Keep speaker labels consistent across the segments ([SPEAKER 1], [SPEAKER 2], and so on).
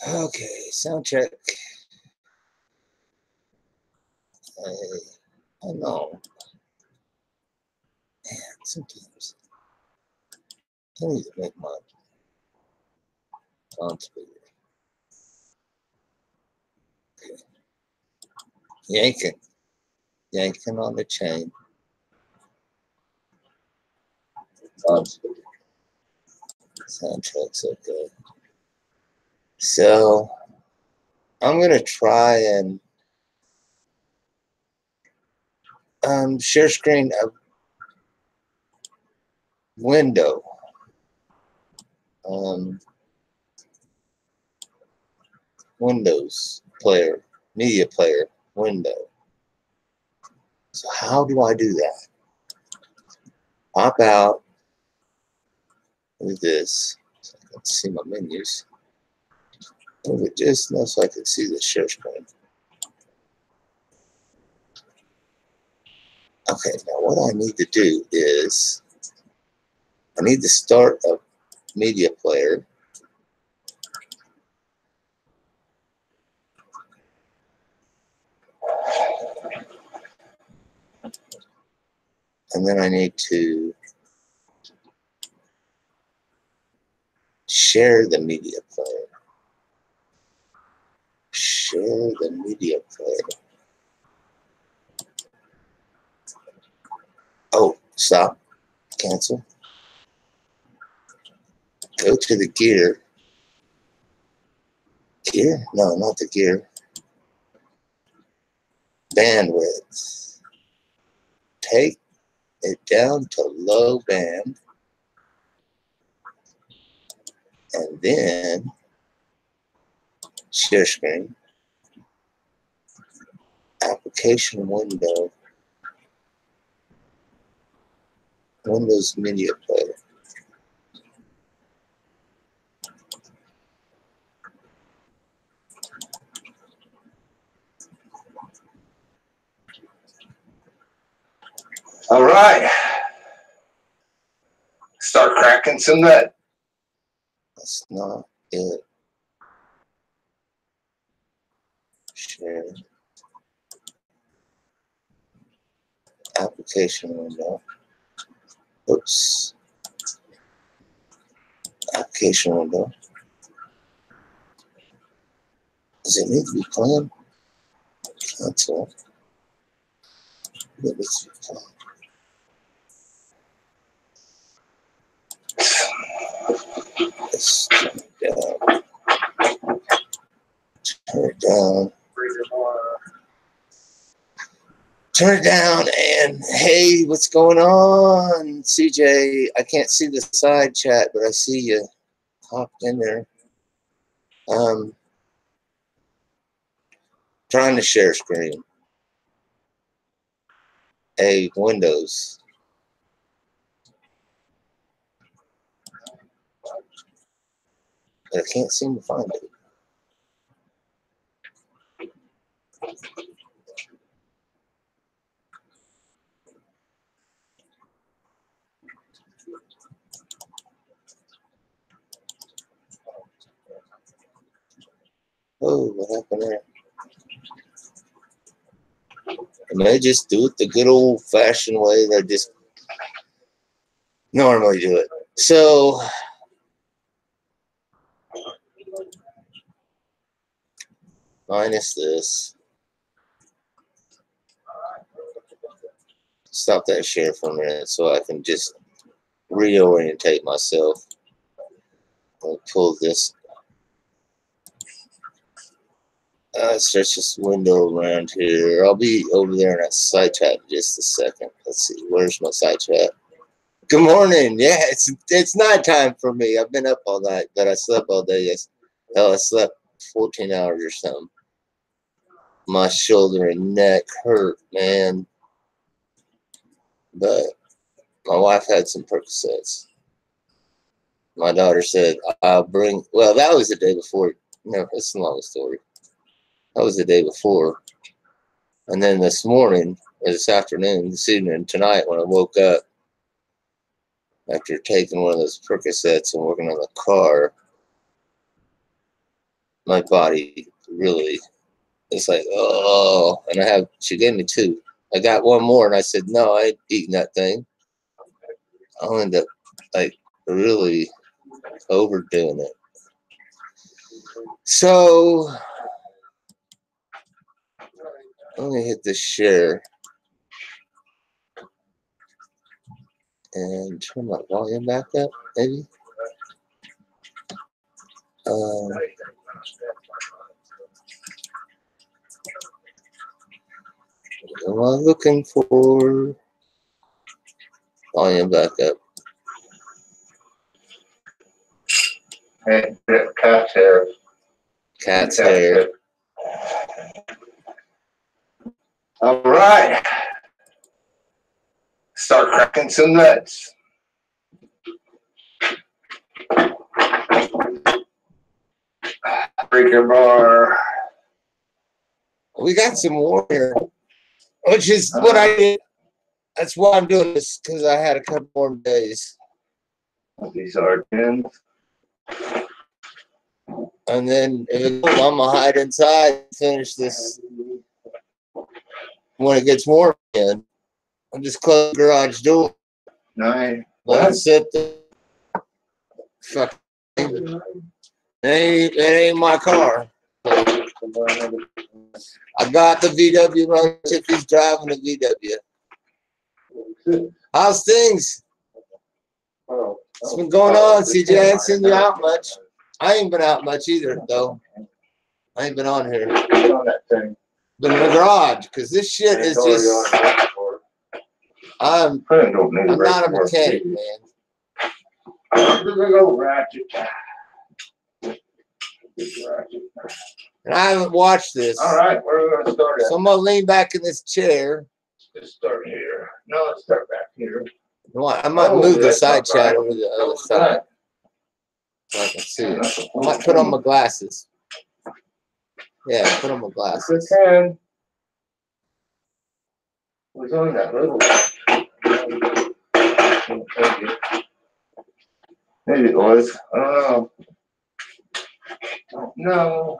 [SPEAKER 1] Okay, sound check. I know. Man, sometimes I need to make my fonts bigger. Okay. Yanking on the chain. Fonts bigger. Sound check's okay. So I'm gonna try and share screen a window. Windows player, media player window. So how do I do that? Pop out with this so I can see my menus. Move it just enough so I can see the share screen. Okay, now what I need to do is I need to start a media player. And then I need to share the media player. Share the media player. Oh, stop. Cancel. Go to the gear. Gear? No, not the gear. Bandwidth. Take it down to low band. And then share screen. Application window. Windows media player. All right. Start cracking some nut. That's not it. Share. Application window. Oops. Application window. Does it need to be playing? Cancel. It needs to be playing. Let's turn it down. Turn it down. Turn it down, and hey, what's going on, CJ? I can't see the side chat, but I see you hopped in there. Trying to share screen. A Windows. But I can't seem to find it. Oh, what happened there? I may just do it the good old-fashioned way that I just normally do it. So, minus this. Stop that share for a minute so I can just reorientate myself. I'll pull this. Stretch this window around here. I'll be over there in that side chat in just a second. Let's see. Where's my side chat? Good morning. Yeah, it's night time for me. I've been up all night, but I slept all day. Hell, I slept 14 hours or something. My shoulder and neck hurt, man. But my wife had some Percocets. My daughter said, I'll bring, well, that was the day before. No, that's a long story. That was the day before. And then this morning, or this afternoon, this evening, tonight, when I woke up, after taking one of those Percocets and working on the car, my body really, it's like, oh, and she gave me 2. I got 1 more, and I said, no, I ain't eating that thing. I'll end up, like, really overdoing it. So, let me hit this share and turn my volume back up, maybe. Am I looking for volume back up?
[SPEAKER 2] Hey, cat's hair.
[SPEAKER 1] Cat's hair.
[SPEAKER 2] All right. Start cracking some nuts. Breaker bar.
[SPEAKER 1] We got some more here, which is what I did. That's why I'm doing this, because I had a couple more days.
[SPEAKER 2] These are 10s.
[SPEAKER 1] And then if it's cold, I'm going to hide inside and finish this when it gets warm again. I'll just close the garage door.
[SPEAKER 2] 9.
[SPEAKER 1] Let it sit there. Fuck. It ain't my car. I got the VW run if he's driving the VW. How's things? What's been going on, CJ? I ain't seen you out much. I ain't been out much either, though. I ain't been on here. Been in the garage, because this shit is just... I'm not a mechanic, man. And I haven't watched this.
[SPEAKER 2] All right, where are we going to start at?
[SPEAKER 1] So I'm going to lean back in this chair.
[SPEAKER 2] Let's start here. No, let's start back here.
[SPEAKER 1] I might move the side chat over the other side. So I can see it. I might put on my glasses. Yeah, put on my glasses.
[SPEAKER 2] It was only that little. Maybe it was. I don't know. No.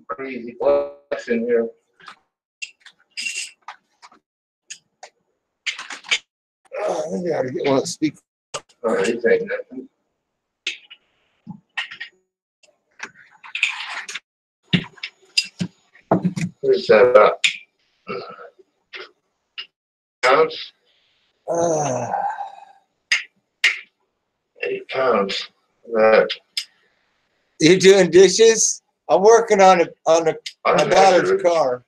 [SPEAKER 2] Crazy question here.
[SPEAKER 1] Oh, maybe I ought to get one to speak.
[SPEAKER 2] All right, he's ain't nothing. Where's that about? Pounds? 8 pounds. That.
[SPEAKER 1] You doing dishes? I'm working on my daughter's car.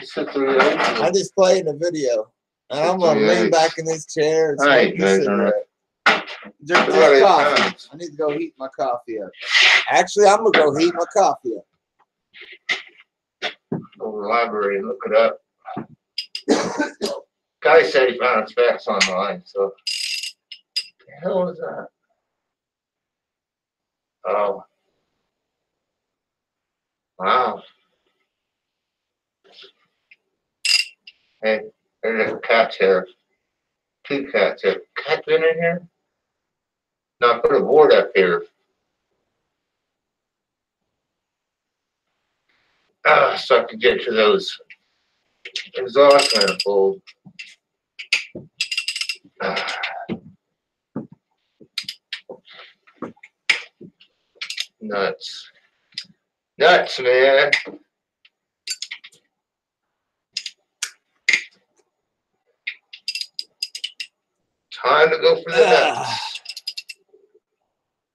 [SPEAKER 1] I just played a video, and I'm gonna lean back in this chair and smoke this cigarette. Drink this coffee. I need to go heat my coffee up. Actually, I'm gonna go heat my coffee up.
[SPEAKER 2] Go to the library and look it up. Guy said he found specs online, so what the hell was that? Oh. Wow. Hey, there's a cat's hair. 2 cats here. Cat been in here? No, I put a board up here. So I could get to those exhaust manifolds. Nuts. Nuts, man. Time to go for the nuts.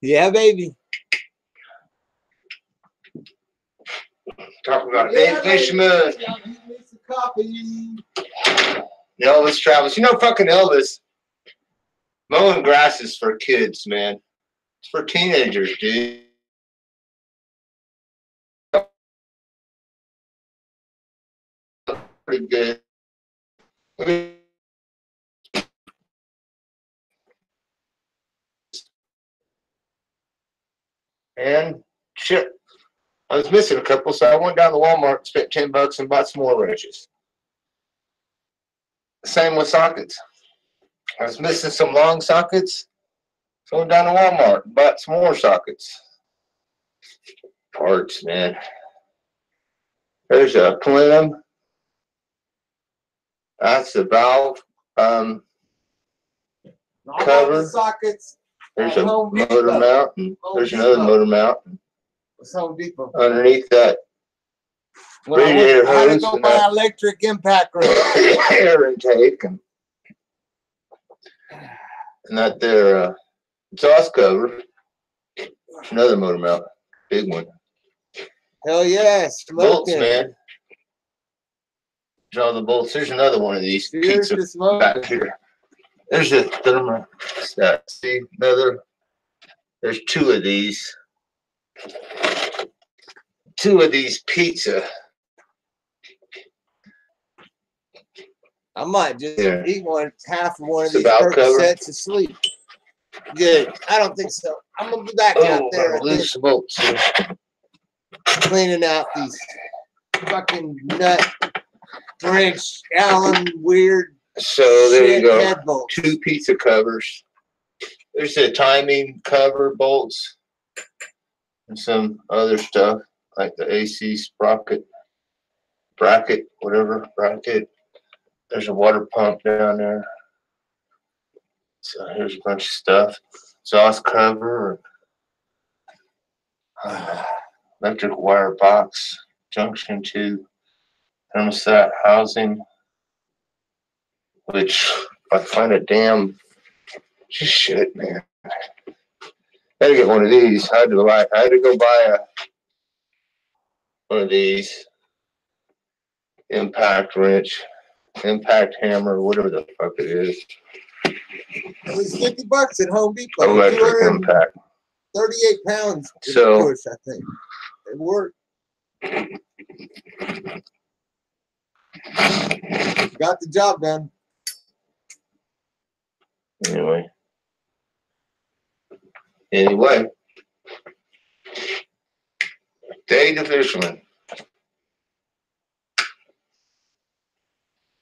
[SPEAKER 1] Yeah, baby.
[SPEAKER 2] Talking about Dave Fishman. Elvis Travels. You know, fucking Elvis. Mowing grass is for kids, man. It's for teenagers, dude. Pretty good. And shit, I was missing a couple, so I went down to Walmart, spent $10 and bought some more wrenches. Same with sockets. I was missing some long sockets. So went down to Walmart and bought some more sockets. Parts, man. There's a plenum. That's the valve cover.
[SPEAKER 1] The sockets.
[SPEAKER 2] There's a motor mount, and there's another motor mount.
[SPEAKER 1] It's Home Depot.
[SPEAKER 2] Underneath that
[SPEAKER 1] radiator hose. I had to go buy electric impact
[SPEAKER 2] air intake and that there exhaust cover. There's another motor mount, big one.
[SPEAKER 1] Hell yes,
[SPEAKER 2] bolts, man. Draw the bolts. There's another one of these pizza back here. There's a thermostat. See, another. There's two of these. Two of these pizza.
[SPEAKER 1] I might just eat half of one of these Percocets to sleep. Good. I don't think so. I'm gonna be back out there.
[SPEAKER 2] Loose bolts.
[SPEAKER 1] Cleaning out these fucking nut French Allen weird.
[SPEAKER 2] So there you go. Two pizza covers. There's a timing cover bolts and some other stuff like the AC sprocket, bracket, whatever bracket. There's a water pump down there. So here's a bunch of stuff. Exhaust cover, electric wire box, junction 2, thermostat housing, which if I find a damn shit, man. I had to get one of these. I had to go buy one of these impact wrench, impact hammer, whatever the fuck it is.
[SPEAKER 1] It was $50 at Home Depot.
[SPEAKER 2] Electric impact.
[SPEAKER 1] 38 pounds.
[SPEAKER 2] So
[SPEAKER 1] push, I think it worked. Got the job done.
[SPEAKER 2] Anyway. Day to fisherman.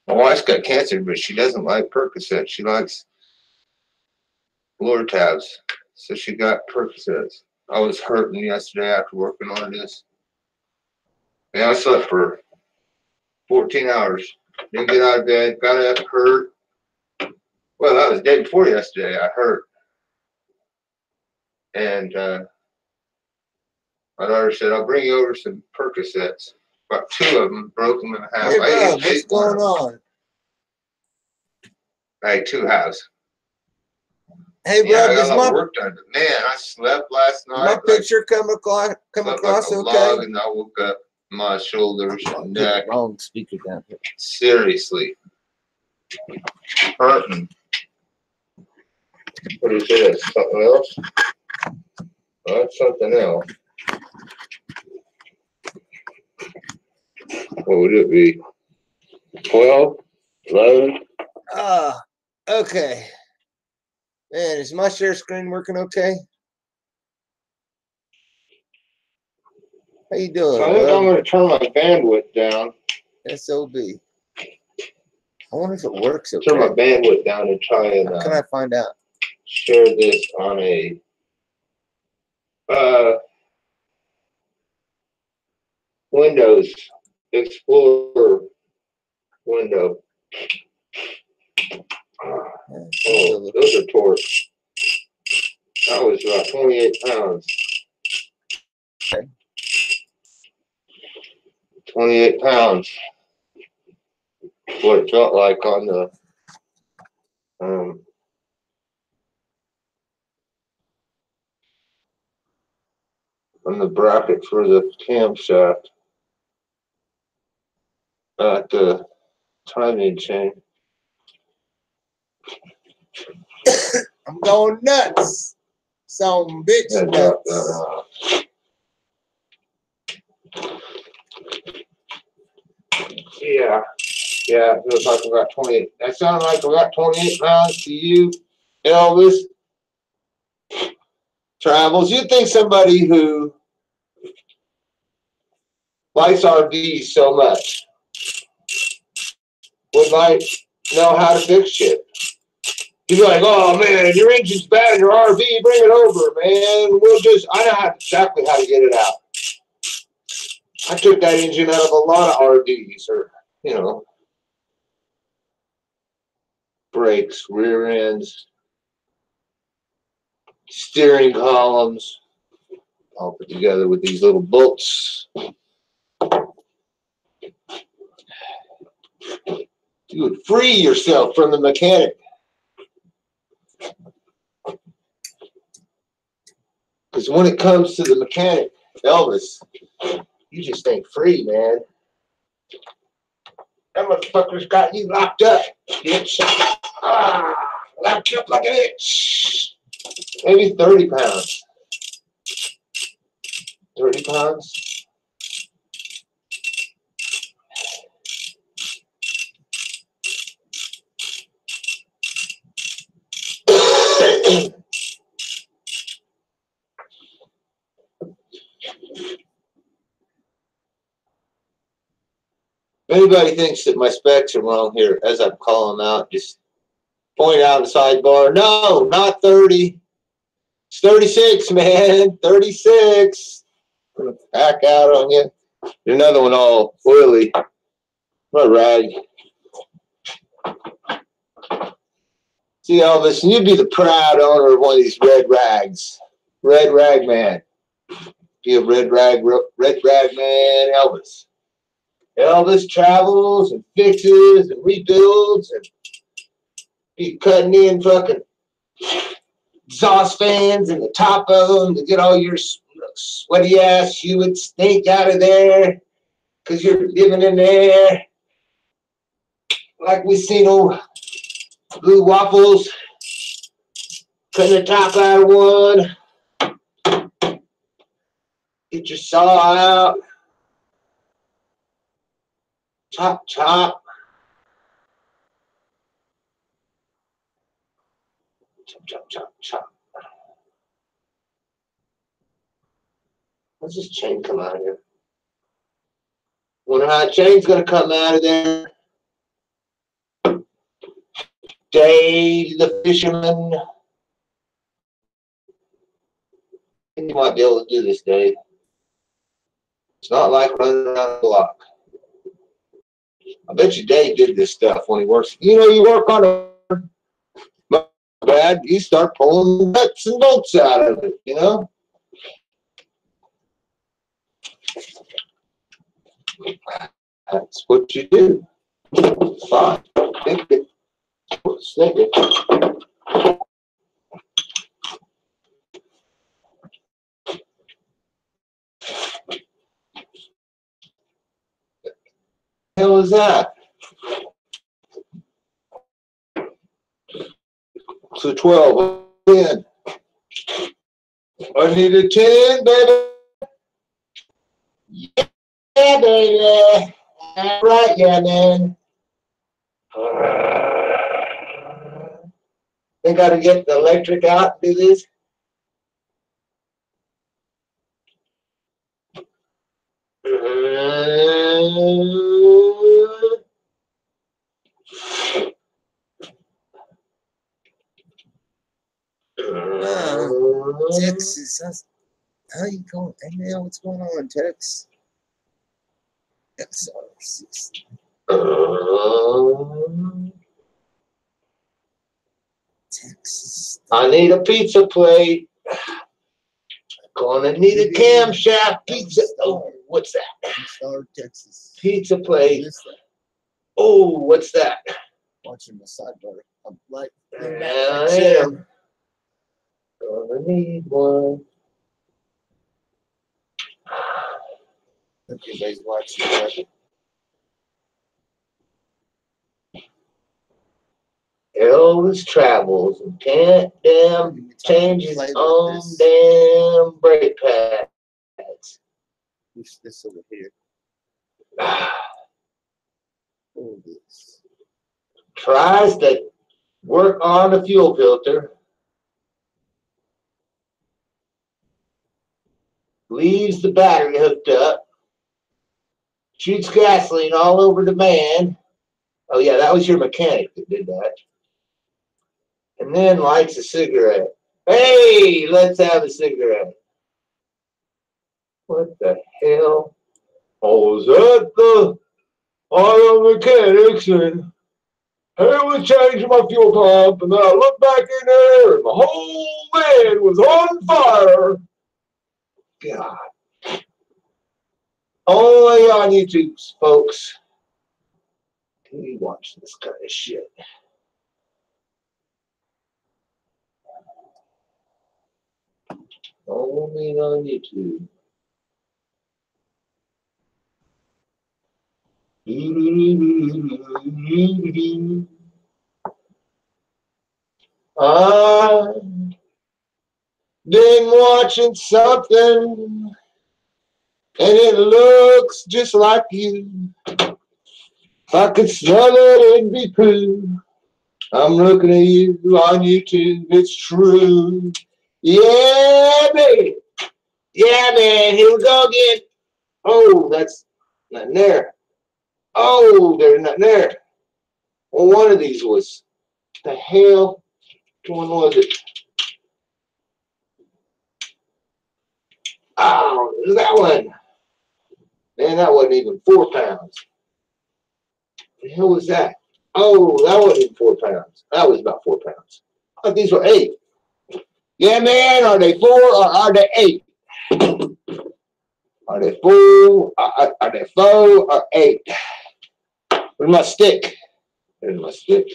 [SPEAKER 2] My wife's got cancer, but she doesn't like Percocet. She likes Lortabs. So she got Percocets. I was hurting yesterday after working on this. Yeah, I slept for 14 hours. Didn't get out of bed. Got up, hurt. Well, that was the day before yesterday. I hurt. And my daughter said, I'll bring you over some Percocets. About 2 of them, broke them in half.
[SPEAKER 1] Hey, bro, what's going on?
[SPEAKER 2] I ate 2 halves.
[SPEAKER 1] Hey, bro,
[SPEAKER 2] I got a lot of work done. But man, I slept last night.
[SPEAKER 1] My picture come across
[SPEAKER 2] like a log, and I woke up my shoulders and neck.
[SPEAKER 1] Wrong speaker down here.
[SPEAKER 2] Seriously. Hurting. What is this? Something else? Oh, that's something else. What would it be? 12? 11?
[SPEAKER 1] Okay. Man, is my share screen working okay? How you doing?
[SPEAKER 2] So I think I'm going to turn my bandwidth down.
[SPEAKER 1] SOB. I wonder if it works okay.
[SPEAKER 2] Turn my bandwidth down and try and
[SPEAKER 1] how can I find out?
[SPEAKER 2] Share this on a Windows Explorer window. Oh, those are torques. That was about 28 pounds.
[SPEAKER 1] Okay.
[SPEAKER 2] 28 pounds. What it felt like on the bracket for the camshaft at the timing chain.
[SPEAKER 1] I'm going nuts. Some bitch nuts.
[SPEAKER 2] Yeah, it feels like we got 28. That sounded like we got 28 pounds to you, Elvis. Travels. You'd think somebody who likes RVs so much would like know how to fix shit. He's like, oh man, your engine's bad in your RV, bring it over, man. I know exactly how to get it out. I took that engine out of a lot of RVs, or, brakes, rear ends, steering columns, all put together with these little bolts. You would free yourself from the mechanic. Because when it comes to the mechanic, Elvis, you just ain't free, man. That motherfucker's got you locked up, bitch. Locked up like an itch. Maybe 30 pounds. 30 pounds. If anybody thinks that my specs are wrong here, as I call them out, just point out the sidebar. No, not 30. It's 36, man. 36. I'm going to pack out on you. Another one all oily. What a rag. See, Elvis, and you'd be the proud owner of one of these red rags. Red rag man. Be a red rag man, Elvis. Elvis travels and fixes and rebuilds and be cutting in fucking exhaust fans and the top of them to get all your sweaty ass humid stink out of there because you're living in there. Like we seen old Blue Waffles cutting the top out of one. Get your saw out. Chop, chop. Chop, chop, chop, chop. What's this chain come out of here? Wonder how the chain's going to come out of there. Dave the fisherman. You might be able to do this, Dave. It's not like running around the block. I bet you Dave did this stuff when he works. You work on a bad, you start pulling nuts and bolts out of it, That's what you do. Fine. Think it. Snip it. What the hell is that? So 12. 10. I need a 10, baby. Yeah, baby. That's right, yeah, man. They got to get the electric out and do this.
[SPEAKER 1] Texas, how you going? Hey, what's going on, Texas? Texas.
[SPEAKER 2] I need a pizza plate. Gonna need a camshaft pizza. Oh, what's that?
[SPEAKER 1] Star, Texas.
[SPEAKER 2] Pizza plate. Oh, what's that?
[SPEAKER 1] Watching the sidebar. I'm like,
[SPEAKER 2] I am. Gonna need one.
[SPEAKER 1] Everybody's watching that.
[SPEAKER 2] Elvis travels and can't change his own damn brake pads.
[SPEAKER 1] Push this over here. Hold this.
[SPEAKER 2] Tries to work on the fuel filter. Leaves the battery hooked up. Shoots gasoline all over the van. Oh yeah, that was your mechanic that did that. and then lights a cigarette. Hey, let's have a cigarette. What the hell? I was at the auto mechanics and I was changing my fuel pump, and then I looked back in there, and the whole van was on fire. God. Only on YouTube, folks, can you watch this kind of shit. Only on YouTube. I've been watching something, and it looks just like you. I could smell it, it'd be poo. I'm looking at you on YouTube, it's true. Yeah, baby. Yeah, man, here we go again. Oh, that's not there. Oh, there's not there. Well, one of these was, the hell? Which one was it? Oh, there's that one. Man, that wasn't even 4 pounds. The hell was that? Oh, that wasn't even 4 pounds. That was about 4 pounds. I thought these were 8. Yeah, man, are they 4 or are they 8? Are they 4? Are they 4 or 8? Where's my stick? There's my stick.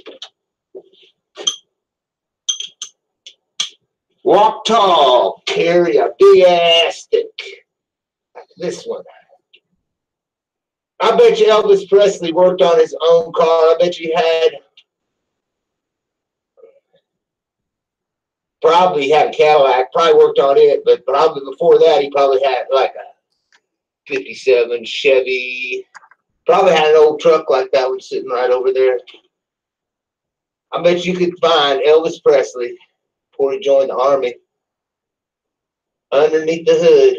[SPEAKER 2] Walk tall, carry a big ass stick. This one. I bet you Elvis Presley worked on his own car. I bet you probably had a Cadillac, probably worked on it, but probably before that he probably had like a 57 Chevy. Probably had an old truck like that one sitting right over there. I bet you could find Elvis Presley before he joined the Army underneath the hood,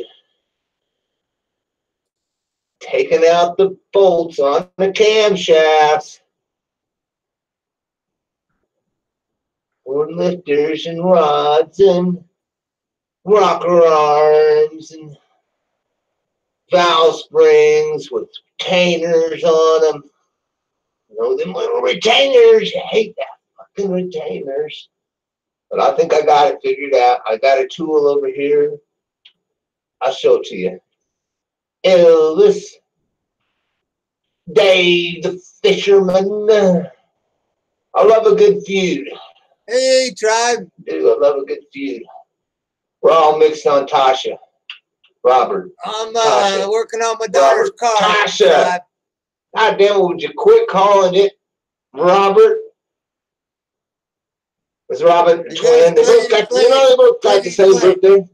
[SPEAKER 2] taking out the bolts on the camshafts for lifters and rods and rocker arms and valve springs with retainers on them. You know, them little retainers. You hate that fucking retainers. But I think I got it figured out. I got a tool over here. I'll show it to you. Elvis, Dave the Fisherman. I love a good feud. Hey, tribe. Dude, I love a good feud. We're all mixed on Tasha. Robert. I'm working on my daughter's car. Tasha. God damn it, would you quit calling it Robert? Was Robert the twin? They both got, they both got the same birthday.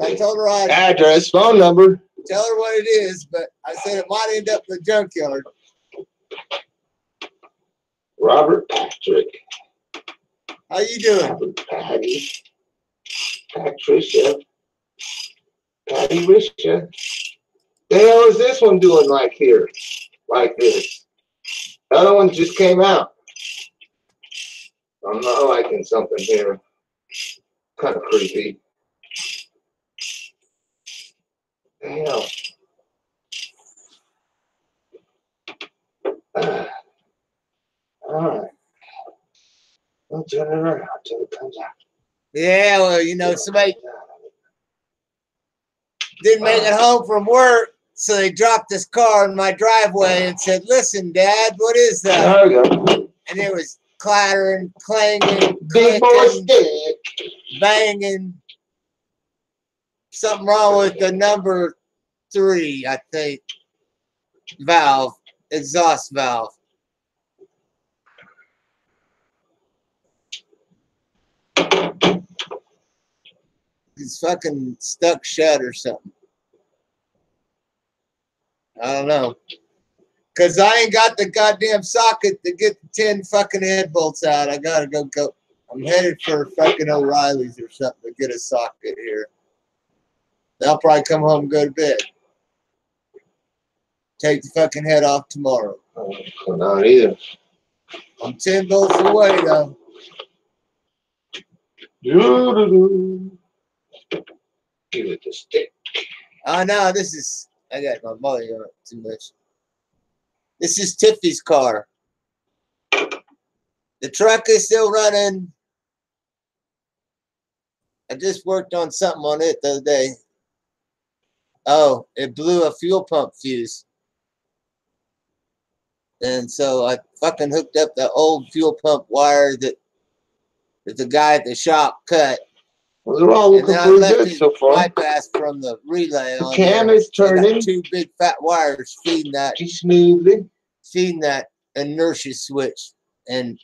[SPEAKER 2] I told her address, phone number. Tell her what it is, but I said it might end up in the junkyard. Robert Patrick. How you doing? Robert Patty. Patricia. Patty Risha. The hell is this one doing like here? Like this. The other one just came out. I'm not liking something here. Kind of creepy. The hell. Alright. I'll turn it around until it comes out. Yeah, well, you know, somebody didn't make it home from work, so they dropped this car in my driveway and said, "Listen, Dad, what is that?" There we go. And it was clattering, clanging, big boy stick, banging. Something wrong with the number 3, I think. Valve, exhaust valve. It's fucking stuck shut or something. I don't know. Because I ain't got the goddamn socket to get the 10 fucking head bolts out. I gotta go. I'm headed for fucking O'Reilly's or something to get a socket here. I'll probably come home and go to bed. Take the fucking head off tomorrow. Not either.
[SPEAKER 1] I'm 10 volts away though.
[SPEAKER 2] Give it the stick.
[SPEAKER 1] Oh no, I got my volume on too much. This is Tiffy's car. The truck is still running. I just worked on something on it the other day. Oh, it blew a fuel pump fuse. And so I fucking hooked up the old fuel pump wire that the guy at the shop cut.
[SPEAKER 2] Well, they're all looking pretty good so far.
[SPEAKER 1] Bypass from the relay
[SPEAKER 2] the cam is turning.
[SPEAKER 1] Two big fat wires feeding that
[SPEAKER 2] smoothly.
[SPEAKER 1] Feeding that inertia switch, and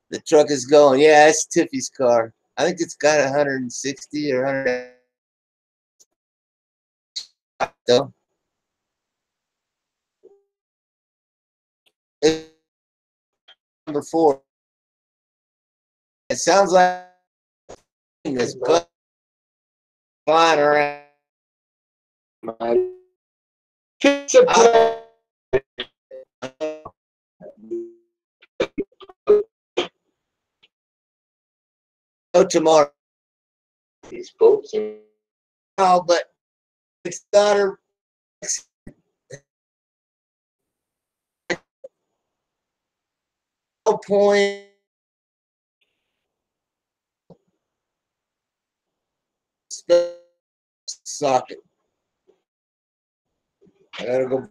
[SPEAKER 1] the truck is going. Yeah, it's Tiffy's car. I think it's got 160 or 100. Though. Number 4. It sounds like it's flying around. Tomorrow.
[SPEAKER 2] These folks are.
[SPEAKER 1] Oh, but it's not a point. Socket. I gotta go.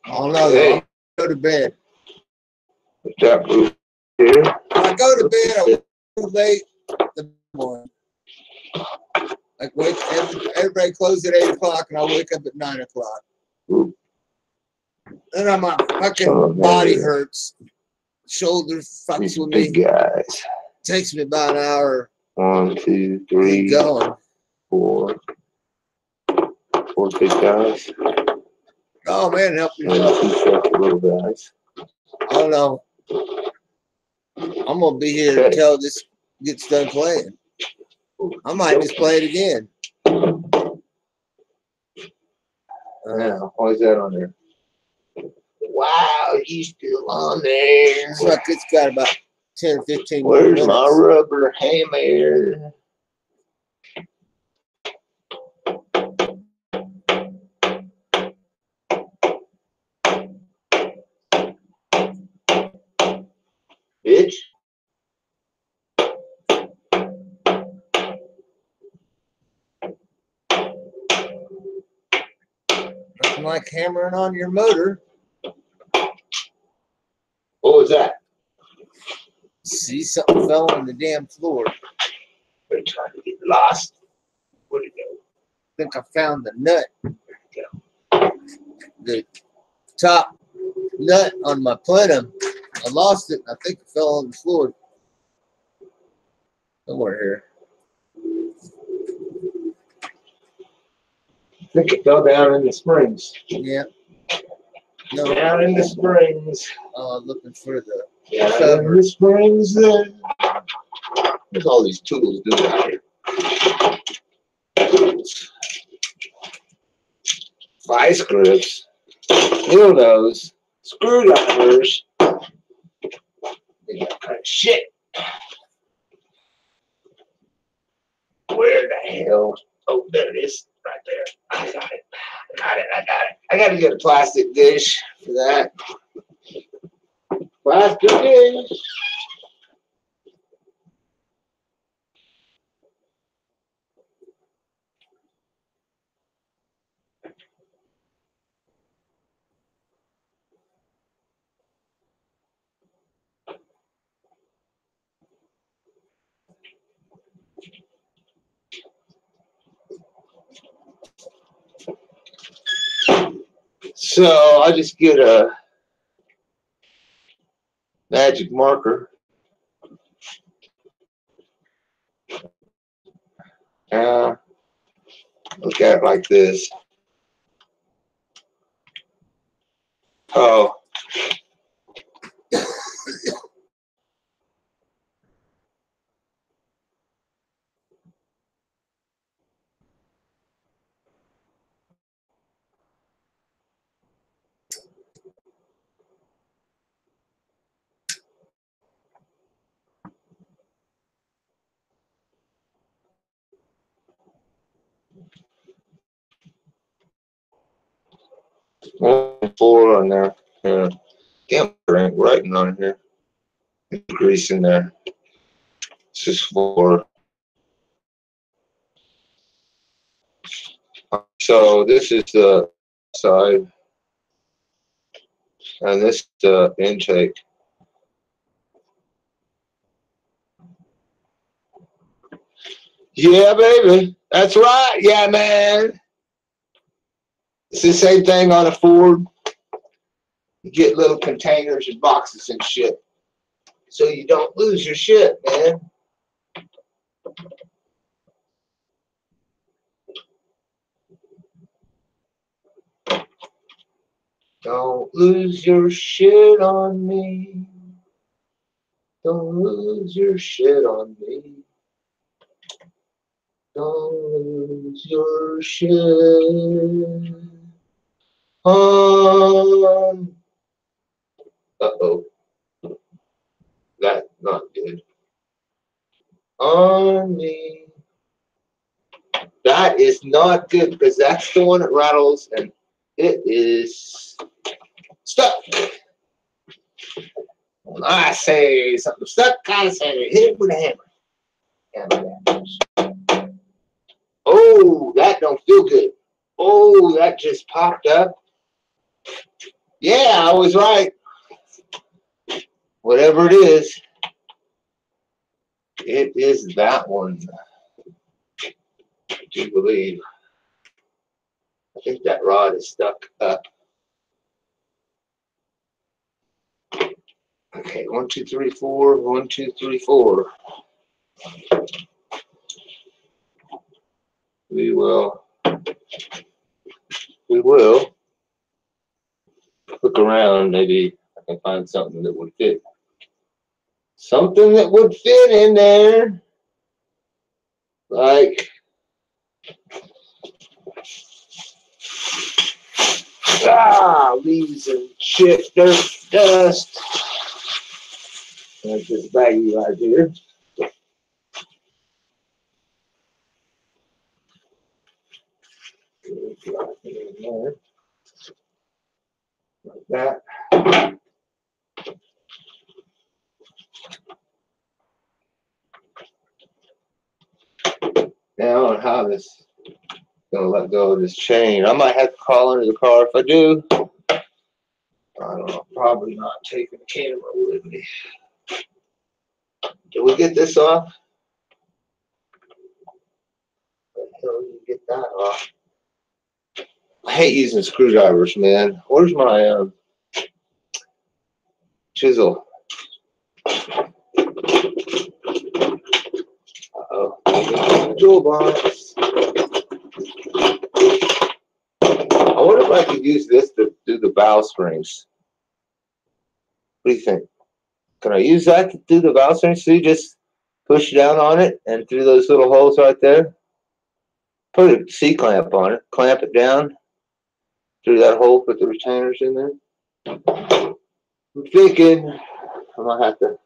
[SPEAKER 1] Oh no, hey. Go to bed.
[SPEAKER 2] That move here.
[SPEAKER 1] I go to bed. I go late. The morning. Like everybody closes at 8 o'clock, and I wake up at 9 o'clock. Then my fucking body hurts. Shoulder fucks with me.
[SPEAKER 2] Guys.
[SPEAKER 1] Takes me about an hour.
[SPEAKER 2] 1, 2, 3,
[SPEAKER 1] going.
[SPEAKER 2] 4 big guys.
[SPEAKER 1] Oh man, help me.
[SPEAKER 2] 2 sets of little guys.
[SPEAKER 1] I don't know. I'm gonna be here until this gets done playing. I might just play it again.
[SPEAKER 2] Why is that on there? Wow, he's still on there.
[SPEAKER 1] It's like it's got about 10 or 15
[SPEAKER 2] Where's
[SPEAKER 1] minutes.
[SPEAKER 2] my rubber hammer? Bitch.
[SPEAKER 1] Nothing like hammering on your motor.
[SPEAKER 2] What was that?
[SPEAKER 1] See, something fell on the damn floor.
[SPEAKER 2] They're trying to get lost. Where'd it go?
[SPEAKER 1] I think I found the nut. The top nut on my plenum. I lost it. I think it fell on the floor. Somewhere here.
[SPEAKER 2] I think it fell down in the springs.
[SPEAKER 1] Yeah. No.
[SPEAKER 2] Down in the springs.
[SPEAKER 1] Looking for the
[SPEAKER 2] down in the springs there. There's all these tools doing out here. Vice grips, dildos, screwdrivers, that kind of shit. Where the hell? Oh, there it is, right there. I got it. I got to get a plastic dish for that. Plastic dish. So I just get a magic marker. Look at it like this. Oh. 4 on there. Yeah. Damn, there ain't writing on here. Grease in there. This is 4. So this is the side, and this is the intake. Yeah, baby. That's right. Yeah, man. It's the same thing on a Ford. You get little containers and boxes and shit, so you don't lose your shit, man. Don't lose your shit on me. Don't lose your shit on me. Don't lose your shit on. Uh-oh. That's not good. On me. That is not good because that's the one that rattles and it is stuck. When I say something stuck, I say hit it with a hammer. Oh, that don't feel good. Oh, that just popped up. Yeah, I was right. Whatever it is that one. I do believe. I think that rod is stuck up. Okay, 1, 2, 3, 4. 1, 2, 3, 4. We will look around. Maybe I can find something that would fit. Something that would fit in there. Like, leaves and shit, dirt, dust. That's this baggie right here. Like that. Now I don't know how this gonna let go of this chain. I might have to crawl under the car if I do. I don't know. Probably not taking the camera with me. Did we get this off? How the hell do you get that off? I hate using screwdrivers, man. Where's my chisel? Uh-oh. Toolbox. I wonder if I could use this to do the valve springs. What do you think? Can I use that to do the valve springs? So you just push down on it and through those little holes right there. Put a C-clamp on it. Clamp it down through that hole. Put the retainers in there. I'm thinking I might have to.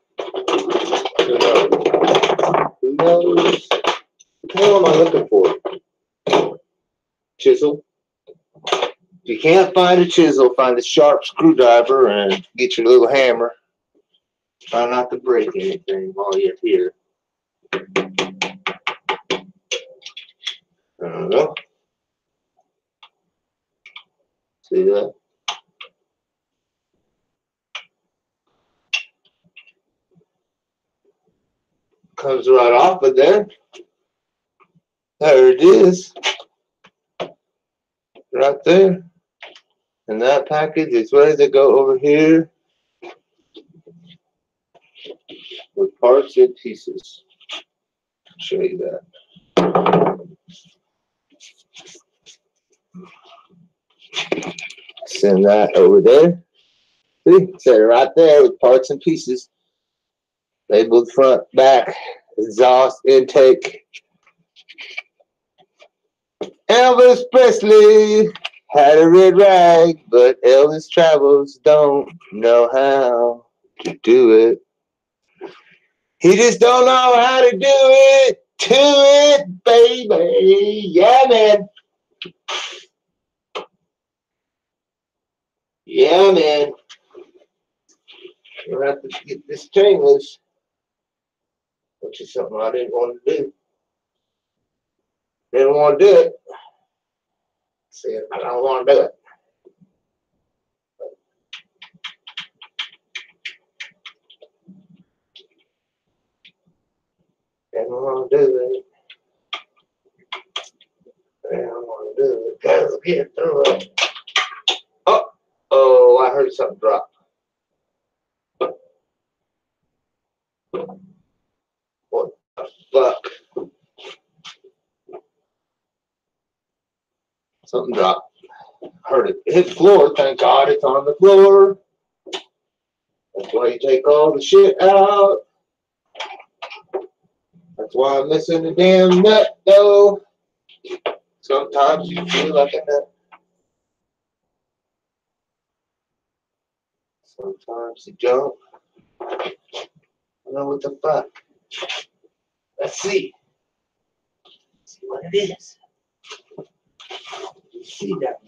[SPEAKER 2] Who knows? What the hell am I looking for? Chisel. If you can't find a chisel, find a sharp screwdriver and get your little hammer. Try not to break anything while you're here. I don't know. See that? Comes right off of there. There it is. Right there. And that package is ready to go over here with parts and pieces. I'll show you that. Send that over there. See, set it right there with parts and pieces. Labeled front, back, exhaust, intake. Elvis Presley had a red rag, but Elvis Travels don't know how to do it. He just don't know how to do it to it, baby. Yeah, man. Yeah, man. We'll have to get this chain loose, which is something I didn't want to do. Didn't want to do it. Said I don't want to do it. Didn't want to do it. Didn't want to do it. Gotta get through it. Oh, I heard something drop. What the fuck? Something dropped. I heard it hit the floor. Thank God it's on the floor. That's why you take all the shit out. That's why I'm missing the damn nut, though. Sometimes you feel like a nut. Sometimes you don't. I don't know what the fuck. Let's see. See what it is. You see that?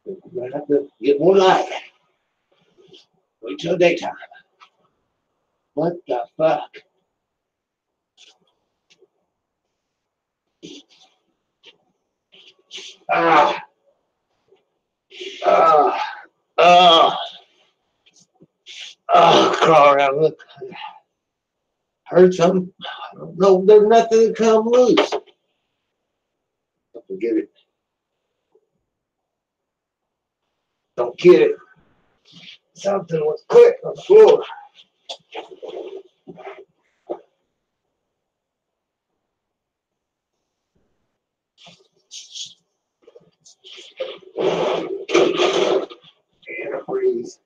[SPEAKER 2] I have to get more light. Wait till daytime. What the fuck? Ah. Ah. Ah. Ah. Crawl around. Look. Heard something. I don't know. There's nothing to come loose. Don't forget it. Don't get it. Something was clicked on the floor. And a freeze.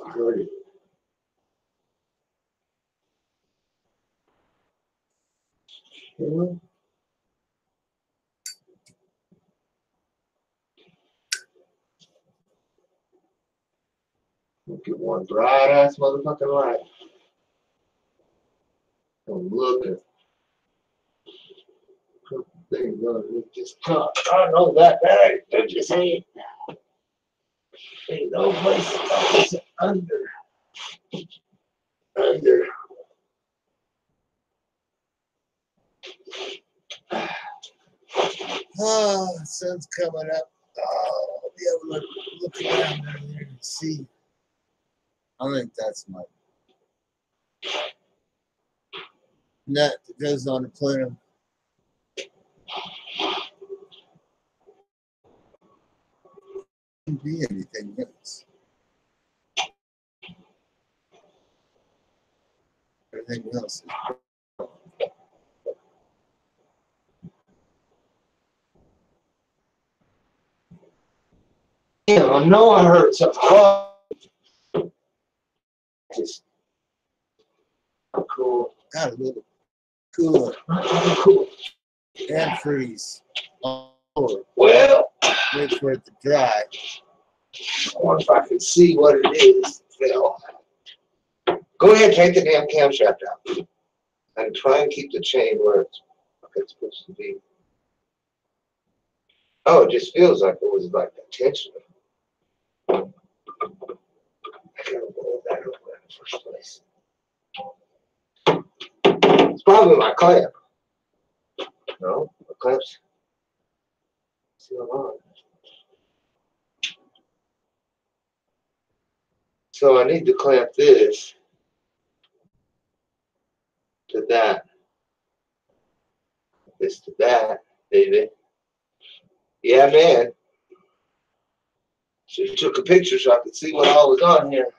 [SPEAKER 2] I heard it. Look at one bright ass motherfucking light. I'm looking. Things gonna just come. I know that there just ain't no place under. Oh, the sun's coming up. Oh, I'll be able to look around there and see. I think that's my nut that goes on the plenum. Couldn't be anything else. Everything else is. Yeah, I know I heard something. Just cool. Got a little cooler. Cool. And freeze. Well, wait for it to dry. I wonder if I can see what it is. Phil. Go ahead and take the damn camshaft out. And try and keep the chain where it's supposed to be. Oh, it just feels like it was like a tension. I gotta roll that over in the first place. It's probably my clamp. No, the clamp's still on. So I need to clamp this to that. This to that, baby. Yeah, man. Should have took a picture so I could see what all was on here.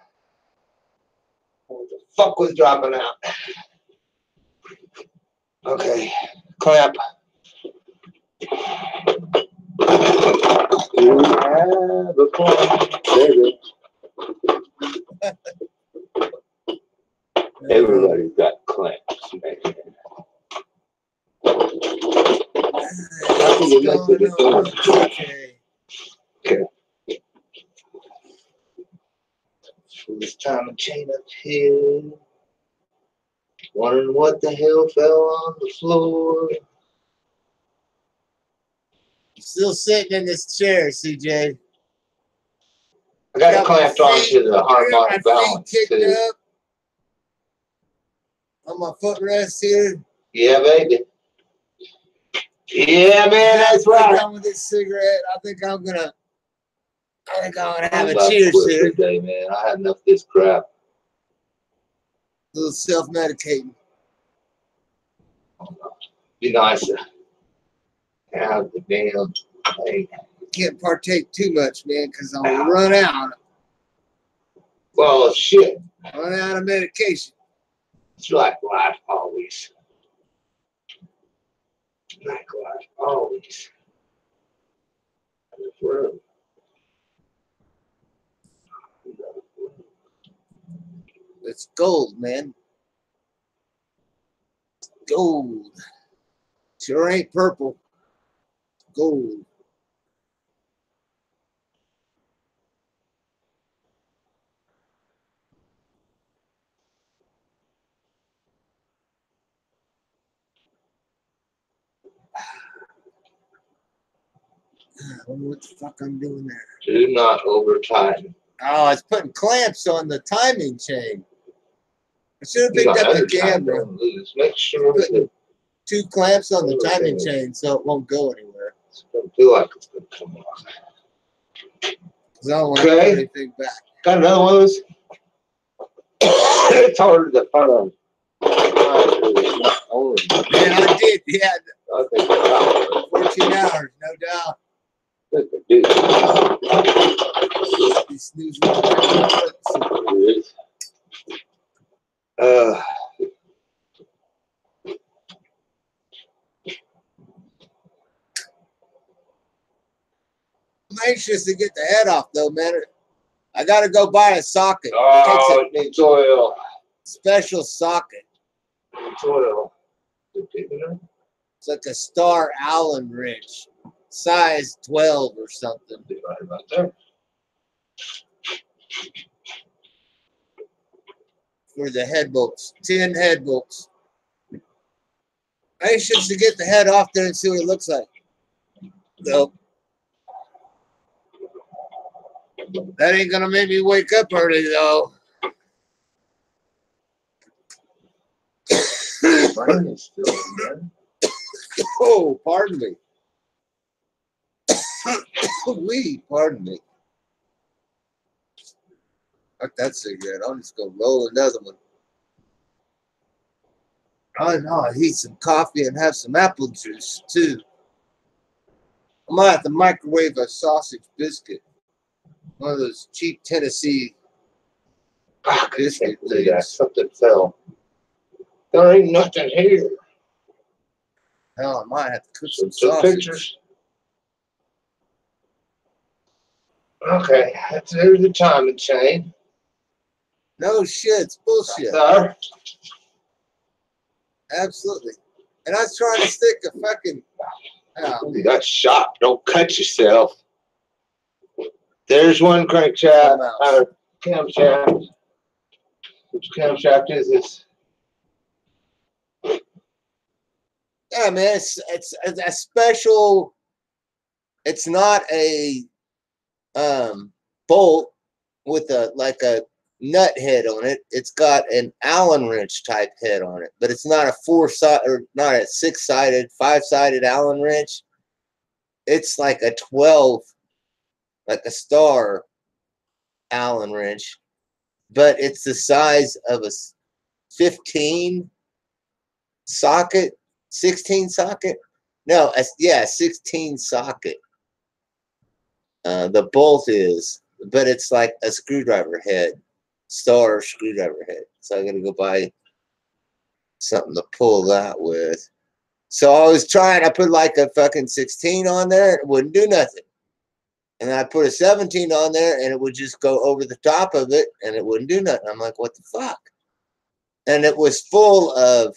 [SPEAKER 2] What the fuck was dropping out? Okay, clamp. You have a point, baby. Everybody's got clamps, man. How can you mess with the door? Okay. So this time and chain up here. Wondering what the hell fell on the floor.
[SPEAKER 1] Still sitting in this chair, CJ.
[SPEAKER 2] I got it clamped onto the harmonic balance too.
[SPEAKER 1] On my footrest here.
[SPEAKER 2] Yeah, baby. Yeah, man, that's right.
[SPEAKER 1] I'm done with this cigarette. I think I'm gonna have a cheers here.
[SPEAKER 2] Today, man. I had enough of this crap.
[SPEAKER 1] A little self-medicating.
[SPEAKER 2] Be nice to have the damn thing.
[SPEAKER 1] Can't partake too much, man, because I'll run out.
[SPEAKER 2] Well, shit.
[SPEAKER 1] Run out of medication.
[SPEAKER 2] It's like life always. Like life always.
[SPEAKER 1] It's gold, man. Gold. Sure ain't purple. Gold. I don't know what the fuck I'm doing there.
[SPEAKER 2] Do not over tighten.
[SPEAKER 1] Oh, it's putting clamps on the timing chain. I should have picked up the camera.
[SPEAKER 2] Make sure that
[SPEAKER 1] 2 clamps on the timing chain so it won't go anywhere.
[SPEAKER 2] It's going to feel like it's going to come off.
[SPEAKER 1] Because I don't want to put anything back.
[SPEAKER 2] Got another one of those? It's hard to find.
[SPEAKER 1] Man, I did. Yeah. I think 14 hours, no doubt. He's snoozing. I'm anxious to get the head off, though, man. I got to go buy a socket.
[SPEAKER 2] Oh, it needs oil.
[SPEAKER 1] Special socket.
[SPEAKER 2] It needs oil.
[SPEAKER 1] It's like a Star Allen wrench. Size 12 or something.
[SPEAKER 2] Right about there.
[SPEAKER 1] For the head bolts. 10 head bolts. Anxious to get the head off there and see what it looks like. Nope. That ain't gonna make me wake up early, though. Oh, pardon me. Pardon me. Fuck that cigarette. I'll just go roll another one. Oh no, I heat some coffee and have some apple juice too. I might have to microwave a sausage biscuit. One of those cheap Tennessee biscuit things.
[SPEAKER 2] Something fell. There ain't nothing here.
[SPEAKER 1] Hell, I might have to cook some sausage. Pictures.
[SPEAKER 2] Okay, there's the timing chain.
[SPEAKER 1] No shit, it's bullshit. Absolutely. And I was trying to stick a fucking. Oh,
[SPEAKER 2] you got shot. Don't cut yourself. There's one crankshaft. Camshaft. Which camshaft is this?
[SPEAKER 1] Yeah, man, it's a special. It's not a bolt with a nut head on it. It's got an Allen wrench type head on it, but it's not a 4-sided or not a 6-sided, 5-sided Allen wrench. It's like a 12, like a Star Allen wrench, but it's the size of a 15 socket, 16 socket. No, yeah, 16 socket. The bolt is, but it's like a screwdriver head. Star screwdriver head. So I gotta go buy something to pull that with. So I was trying, I put like a fucking 16 on there, it wouldn't do nothing. And I put a 17 on there and it would just go over the top of it and it wouldn't do nothing. I'm like, what the fuck? and it was full of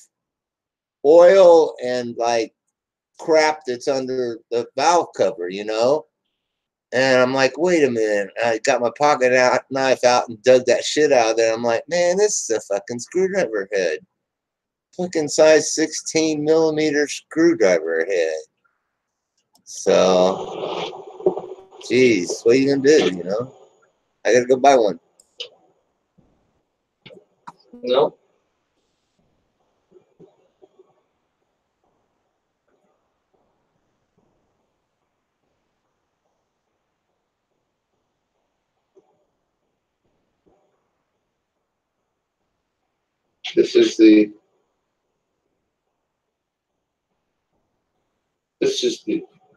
[SPEAKER 1] oil and like crap that's under the valve cover, you know. And I'm like, wait a minute. I got my pocket knife out and dug that shit out of there. I'm like, man, this is a fucking screwdriver head. Fucking size 16 millimeter screwdriver head. So, geez, what are you gonna do, you know? I gotta go buy one.
[SPEAKER 2] No. This is the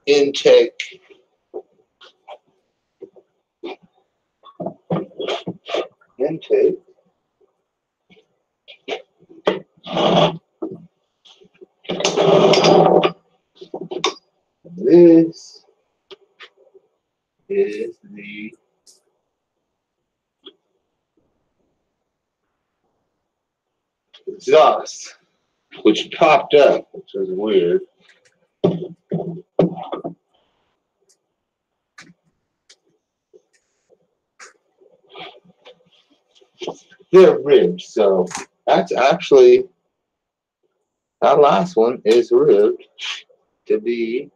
[SPEAKER 2] intake. Intake. This is the exhaust, which popped up, which was weird. They're ribbed, so that's actually, that last one is ribbed to be,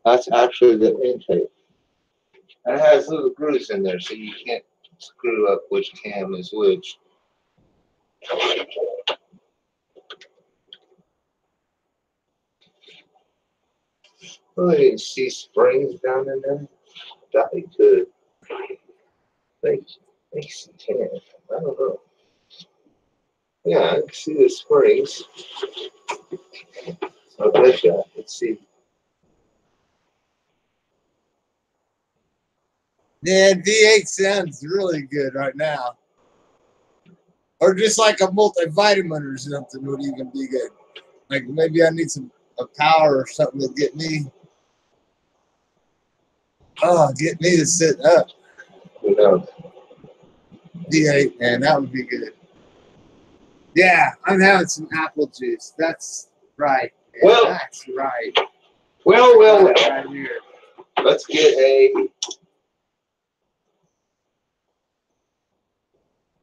[SPEAKER 2] that's actually the intake. And it has little grooves in there, so you can't screw up which cam is which. Oh, you didn't see springs down in there? Thought you could. Thanks you can. I don't know. Yeah, I can see the springs. So I bet you I can see.
[SPEAKER 1] Yeah, V8 sounds really good right now. Or just like a multivitamin or something would even be good. Like maybe I need a power or something to get me to sit up.
[SPEAKER 2] Who knows?
[SPEAKER 1] V8, man, that would be good. Yeah, I'm having some apple juice. That's right. Man.
[SPEAKER 2] Well,
[SPEAKER 1] that's right.
[SPEAKER 2] Well.
[SPEAKER 1] Right here.
[SPEAKER 2] Let's get a.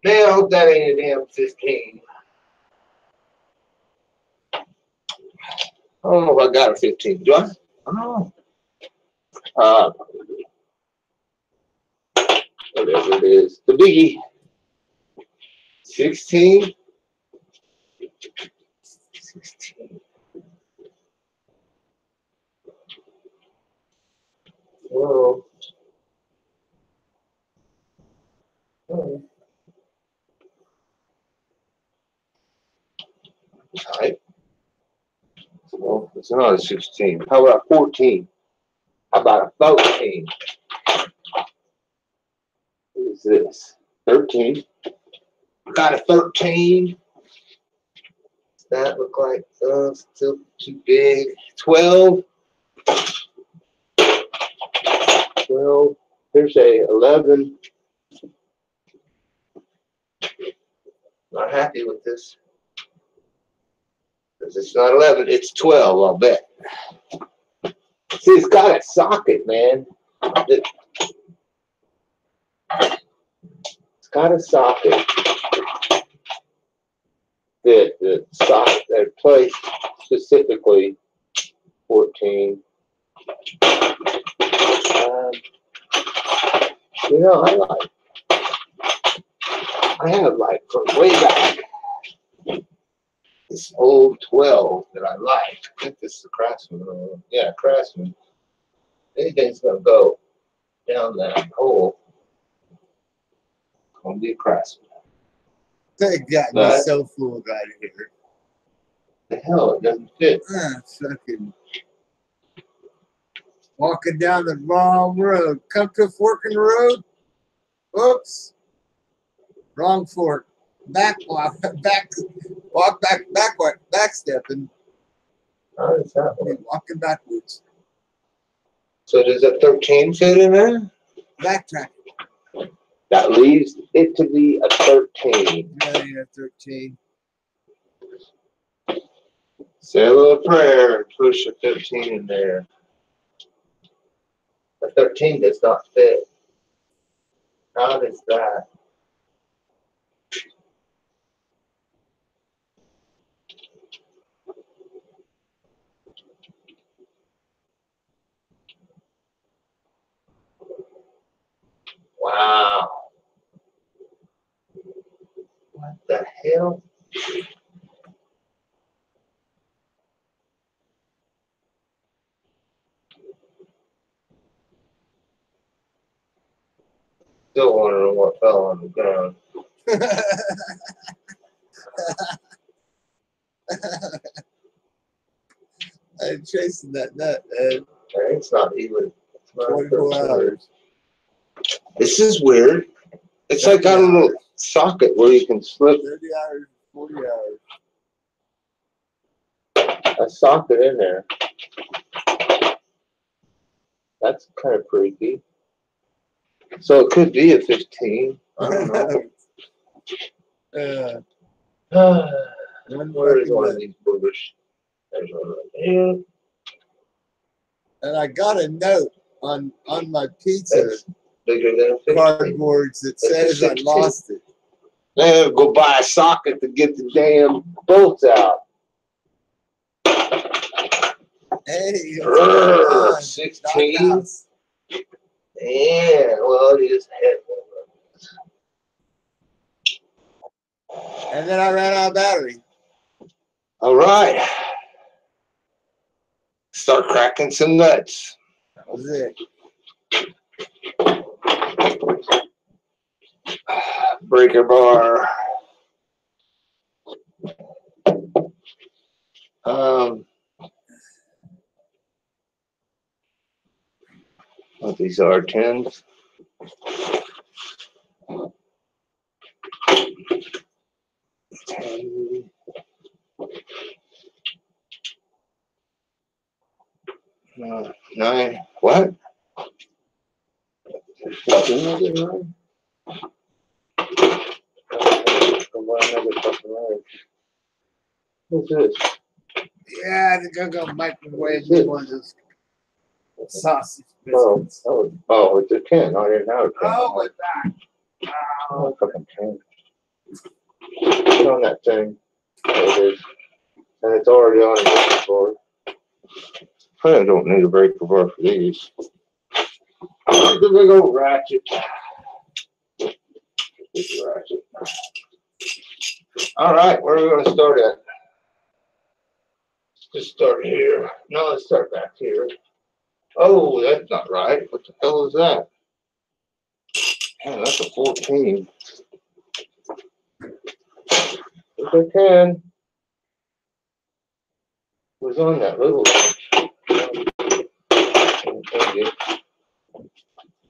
[SPEAKER 2] Man, I hope that ain't a damn 15. I don't know if I got a 15. Do I? I don't know. Whatever it is. The biggie. 16. 16. Whoa. Oh. Right. Well, it's not a 16. How about 14? How about a 14? What is this? 13. Got a 13. That look like still too big. 12. 12. Here's a 11. Not happy with this. Because it's not 11, it's 12, I'll bet. See, it's got a socket, man. It's got a socket. The socket that placed specifically 14. You know, I have like from way back this old 12 that I like. I think this is a Craftsman. Yeah, Craftsman. Anything's gonna go down that hole. Gonna be a Craftsman.
[SPEAKER 1] That got me so fooled right here.
[SPEAKER 2] The hell, it doesn't fit.
[SPEAKER 1] Fucking walking down the wrong road. Come to a fork in the road. Oops. Wrong fork. Back stepping.
[SPEAKER 2] How is that one?
[SPEAKER 1] Walking backwards.
[SPEAKER 2] So does a 13 fit in there?
[SPEAKER 1] Backtrack.
[SPEAKER 2] That leaves it to be a 13.
[SPEAKER 1] Yeah, 13.
[SPEAKER 2] Say a little prayer and push a 15 in there. A 13 does not fit. How does that? Wow. What the hell? Still wondering what fell on the ground.
[SPEAKER 1] I'm chasing that nut, Ed.
[SPEAKER 2] It's not even. It's not
[SPEAKER 1] 24 hours.
[SPEAKER 2] This is weird. It's like got a little socket where you can slip
[SPEAKER 1] 30 hours, 40 hours.
[SPEAKER 2] a socket in there. That's kind of freaky. So it could be a 15. I don't know. Where is one of these boogers? There's one right here.
[SPEAKER 1] And I got a note on my pizza.
[SPEAKER 2] That's bigger than a 15.
[SPEAKER 1] Cardboards that says I lost it.
[SPEAKER 2] Then go buy a socket to get the damn bolts out.
[SPEAKER 1] Hey,
[SPEAKER 2] 16. Yeah, well, it is heavy.
[SPEAKER 1] And then I ran out of battery.
[SPEAKER 2] All right. Start cracking some nuts.
[SPEAKER 1] That was it.
[SPEAKER 2] Breaker bar. What these are, 10s. Nine. What? What's this?
[SPEAKER 1] Yeah, I think I'm gonna microwave one of those sausage biscuits.
[SPEAKER 2] Oh, it's a 10. I didn't have a 10.
[SPEAKER 1] Oh, with that.
[SPEAKER 2] Oh, fucking 10. Put on that thing. There it is. And it's already on a breaker bar. I don't need a breaker bar for these. The big old ratchet. All right, where are we going to start at? Let's just start here. No, let's start back here. Oh, that's not right. What the hell is that? Man, that's a 14. It's a 10. It was on that little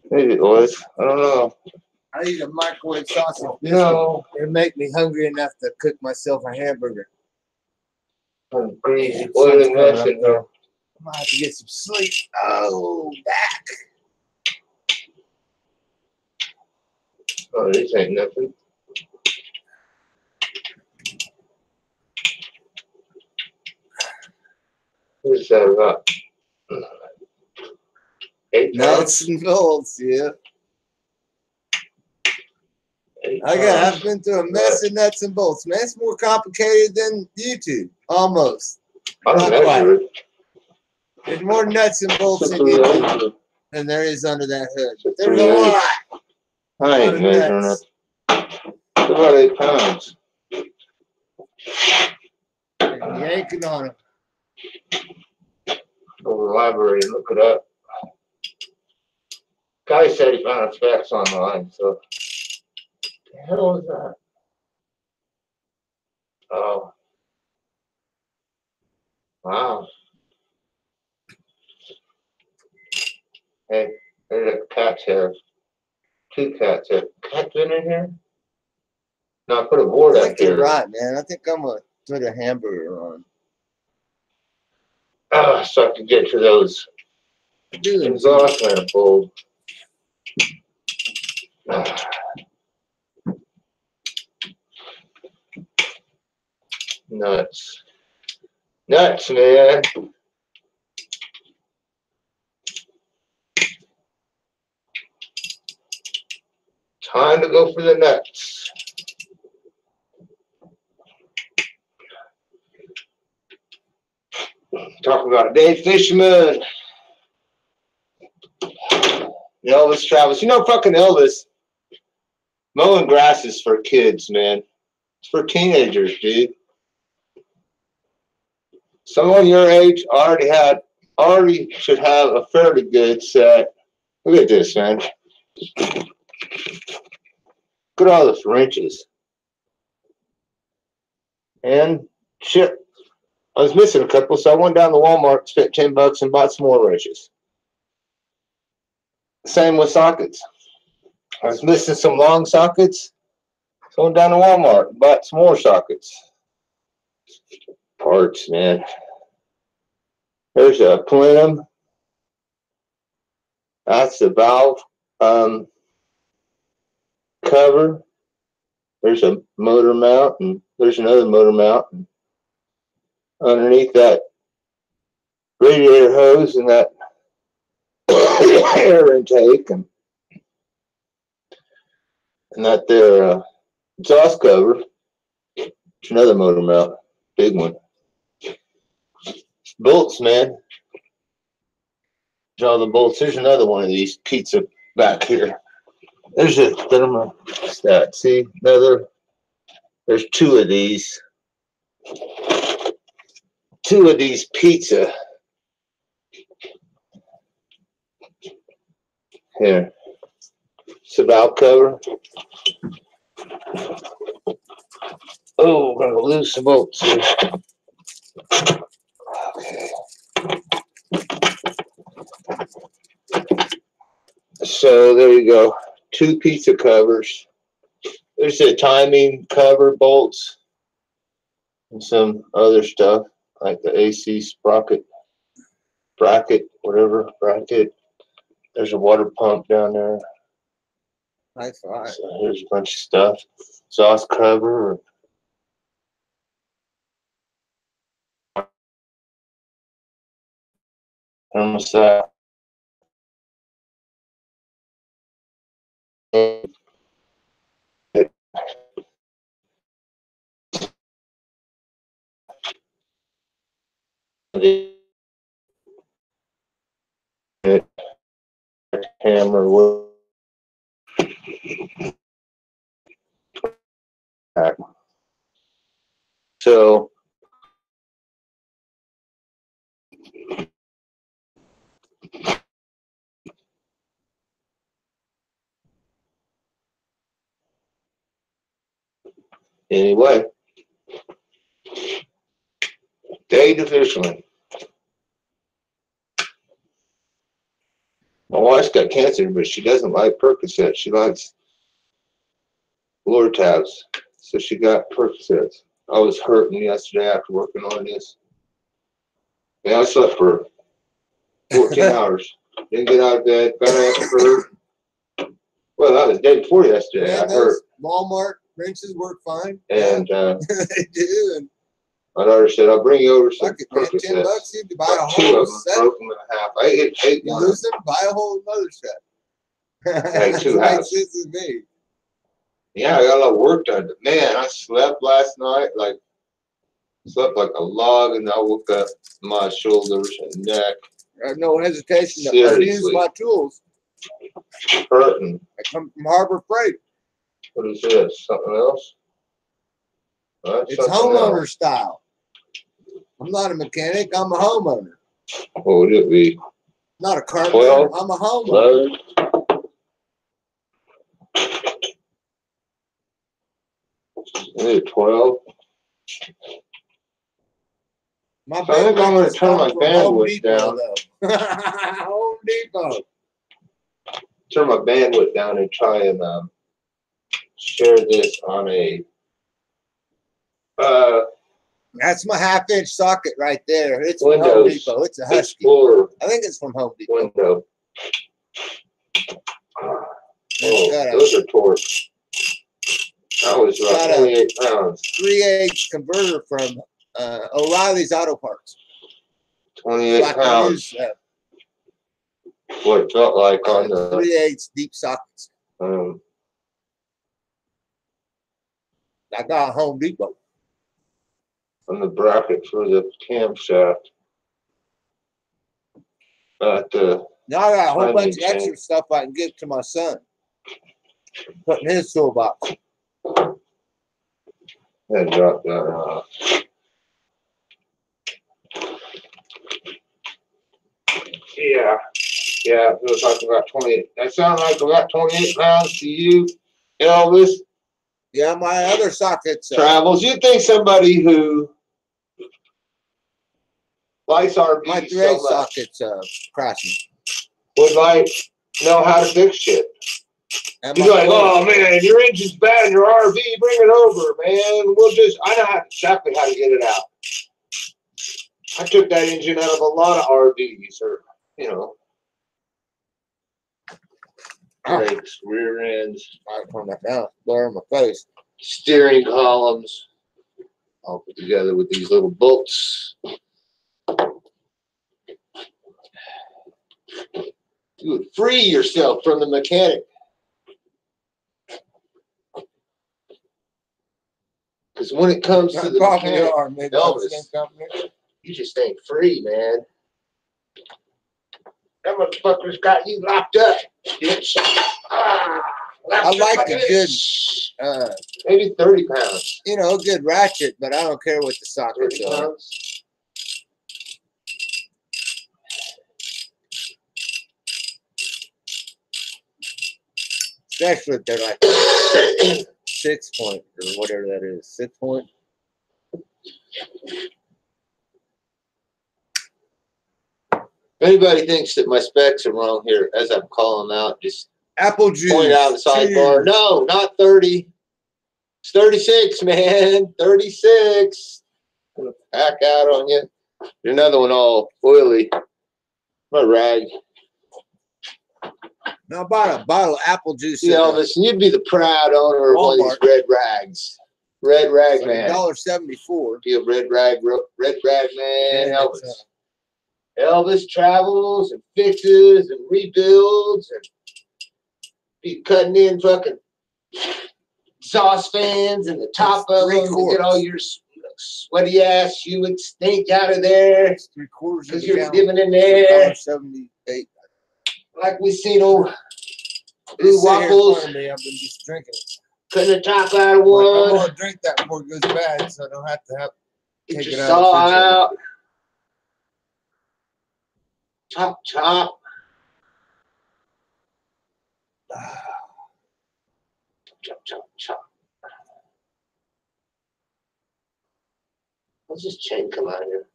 [SPEAKER 2] maybe it was. I don't know.
[SPEAKER 1] I eat a microwave sausage biscuit.
[SPEAKER 2] No.
[SPEAKER 1] It'll make me hungry enough to cook myself a hamburger.
[SPEAKER 2] I'm crazy. What a mess in here.
[SPEAKER 1] I might have to get some sleep. Oh, back.
[SPEAKER 2] Oh, this ain't nothing. What's that about? 8
[SPEAKER 1] Nuts
[SPEAKER 2] pounds?
[SPEAKER 1] and bolts, yeah. I've been through a mess of nuts and bolts, man. It's more complicated than YouTube, almost.
[SPEAKER 2] I don't measure it.
[SPEAKER 1] There's more nuts and bolts in YouTube than there is under that hood. There's a lot.
[SPEAKER 2] I ain't measuring it. It's about 8 pounds.
[SPEAKER 1] And yanking on them.
[SPEAKER 2] Go to the library and look it up. Guy said he found specs online, so. What the hell is that? Oh. Wow. Hey, there's a cat's hair. 2 cats. A cat been in here? No, I put a board
[SPEAKER 1] I
[SPEAKER 2] up
[SPEAKER 1] think you're
[SPEAKER 2] here.
[SPEAKER 1] right, man. I think I'm going to put a hamburger on.
[SPEAKER 2] So I can get to those exhaust manifolds. Nuts. Nuts, man. Time to go for the nuts. Talking about a day fisherman. Elvis Travis. You know, fucking Elvis. Mowing grass is for kids, man. It's for teenagers, dude. Someone your age already should have a fairly good set. Look at this, man. Look at all those wrenches. And shit, I was missing a couple, so I went down to Walmart, spent $10 and bought some more wrenches. Same with sockets. I was missing some long sockets, so I went down to Walmart and bought some more sockets. Parts, man. There's a plenum. That's the valve cover. There's a motor mount, and there's another motor mount. And underneath that radiator hose and that air intake, and that there exhaust cover. It's another motor mount, big one. Bolts, man. There's all the bolts. There's another one of these pizza back here. There's a thermostat. See, another. There's two of these. Two of these pizza. Here. It's a valve cover. Oh, we're gonna lose some bolts here. Okay. So there you go. Two pizza covers. There's a timing cover, bolts, and some other stuff like the AC sprocket, bracket, whatever, bracket. There's a water pump down there.
[SPEAKER 1] Nice.
[SPEAKER 2] So here's a bunch of stuff. Exhaust cover. Thermostat. Hammer wood. So anyway, day to fisherman. My wife's got cancer, but she doesn't like Percocet. She likes Lortabs. So she got Percocets. I was hurting yesterday after working on this. Man, I slept for 14 hours. Didn't get out of bed. Got after. Well, that was the day before yesterday.
[SPEAKER 1] Man,
[SPEAKER 2] I hurt.
[SPEAKER 1] Walmart wrenches work fine.
[SPEAKER 2] And
[SPEAKER 1] they do. And
[SPEAKER 2] my daughter said, "I'll bring you over some Percocets."
[SPEAKER 1] $10, you can buy a
[SPEAKER 2] two
[SPEAKER 1] whole
[SPEAKER 2] of them,
[SPEAKER 1] set.
[SPEAKER 2] broke them in half. I ate
[SPEAKER 1] You
[SPEAKER 2] one.
[SPEAKER 1] lose them, buy a whole other set.
[SPEAKER 2] I ate two halves.
[SPEAKER 1] This is me.
[SPEAKER 2] Yeah, I got a lot of work done. But man, I slept last night slept like a log, and I woke up my shoulders and neck.
[SPEAKER 1] I have no hesitation to
[SPEAKER 2] Seriously.
[SPEAKER 1] abuse my tools.
[SPEAKER 2] Hurting.
[SPEAKER 1] I come from Harbor Freight.
[SPEAKER 2] What is this? Something else?
[SPEAKER 1] It's homeowner style. I'm not a mechanic. I'm a homeowner.
[SPEAKER 2] What would it be?
[SPEAKER 1] Not a carpenter.
[SPEAKER 2] 12?
[SPEAKER 1] I'm a homeowner.
[SPEAKER 2] 11? 12?
[SPEAKER 1] My
[SPEAKER 2] I think I'm going to turn my bandwidth down.
[SPEAKER 1] Home Depot.
[SPEAKER 2] Turn my bandwidth down and try and share this on a.
[SPEAKER 1] That's my half-inch socket right there. It's
[SPEAKER 2] Windows.
[SPEAKER 1] from Home Depot. It's a Husky.
[SPEAKER 2] Explorer.
[SPEAKER 1] I think it's from Home Depot.
[SPEAKER 2] Window. Oh, those are torque. I was right. 28 pounds.
[SPEAKER 1] 3/8 converter from O'Reilly's Auto Parts.
[SPEAKER 2] 28
[SPEAKER 1] so
[SPEAKER 2] pounds. What it felt like on the
[SPEAKER 1] 3/8 deep sockets. I got a Home Depot.
[SPEAKER 2] On the bracket for the camshaft. At the
[SPEAKER 1] now I got a whole bunch of extra stuff I can give to my son. Put in his toolbox.
[SPEAKER 2] And drop that off. Yeah. Yeah, we were talking about 28. That sounds like about 28 pounds to you, Elvis.
[SPEAKER 1] Yeah, my other sockets.
[SPEAKER 2] Travels. You think somebody who likes RVs
[SPEAKER 1] my 3/8 sockets crashing
[SPEAKER 2] would like know how to fix shit. He's like, oh man, your engine's bad in your RV, bring it over, man. I know exactly how to get it out. I took that engine out of a lot of RVs, or, you know, brakes, rear ends.
[SPEAKER 1] I turn that down, blur in my face.
[SPEAKER 2] Steering columns, all put together with these little bolts. You would free yourself from the mechanic. Because when it comes to the mechanic, Elvis, you just ain't free, man. That motherfucker's got you locked up, bitch.
[SPEAKER 1] I like a good,
[SPEAKER 2] maybe 30 pounds.
[SPEAKER 1] You know, a good ratchet, but I don't care what the sockets are. Especially if they're like 6 point or whatever that is. 6 point.
[SPEAKER 2] If anybody thinks that my specs are wrong here, as I'm calling them out, just
[SPEAKER 1] apple juice.
[SPEAKER 2] Point out the sidebar. No, not 30. It's 36, man. 36. I'm gonna pack out on you. There's another one all oily. My rag.
[SPEAKER 1] Now I bought a bottle of apple juice.
[SPEAKER 2] See, Elvis, you'd be the proud owner of one of these red rags. Red rag
[SPEAKER 1] like
[SPEAKER 2] man.
[SPEAKER 1] $1.74.
[SPEAKER 2] Be a red rag man, yeah, Elvis. Elvis travels and fixes and rebuilds and be cutting in fucking exhaust fans and the top of them and get all your sweaty ass humid stink out of there.
[SPEAKER 1] It's 3/4
[SPEAKER 2] because you're giving in there.
[SPEAKER 1] $1.78.
[SPEAKER 2] Like we seen old blue waffles.
[SPEAKER 1] I've been just drinking it.
[SPEAKER 2] Cutting the top out of one.
[SPEAKER 1] I'm gonna drink that before it goes bad, so I don't have to
[SPEAKER 2] take it out. Chop. Chop. What's this chain come out of here?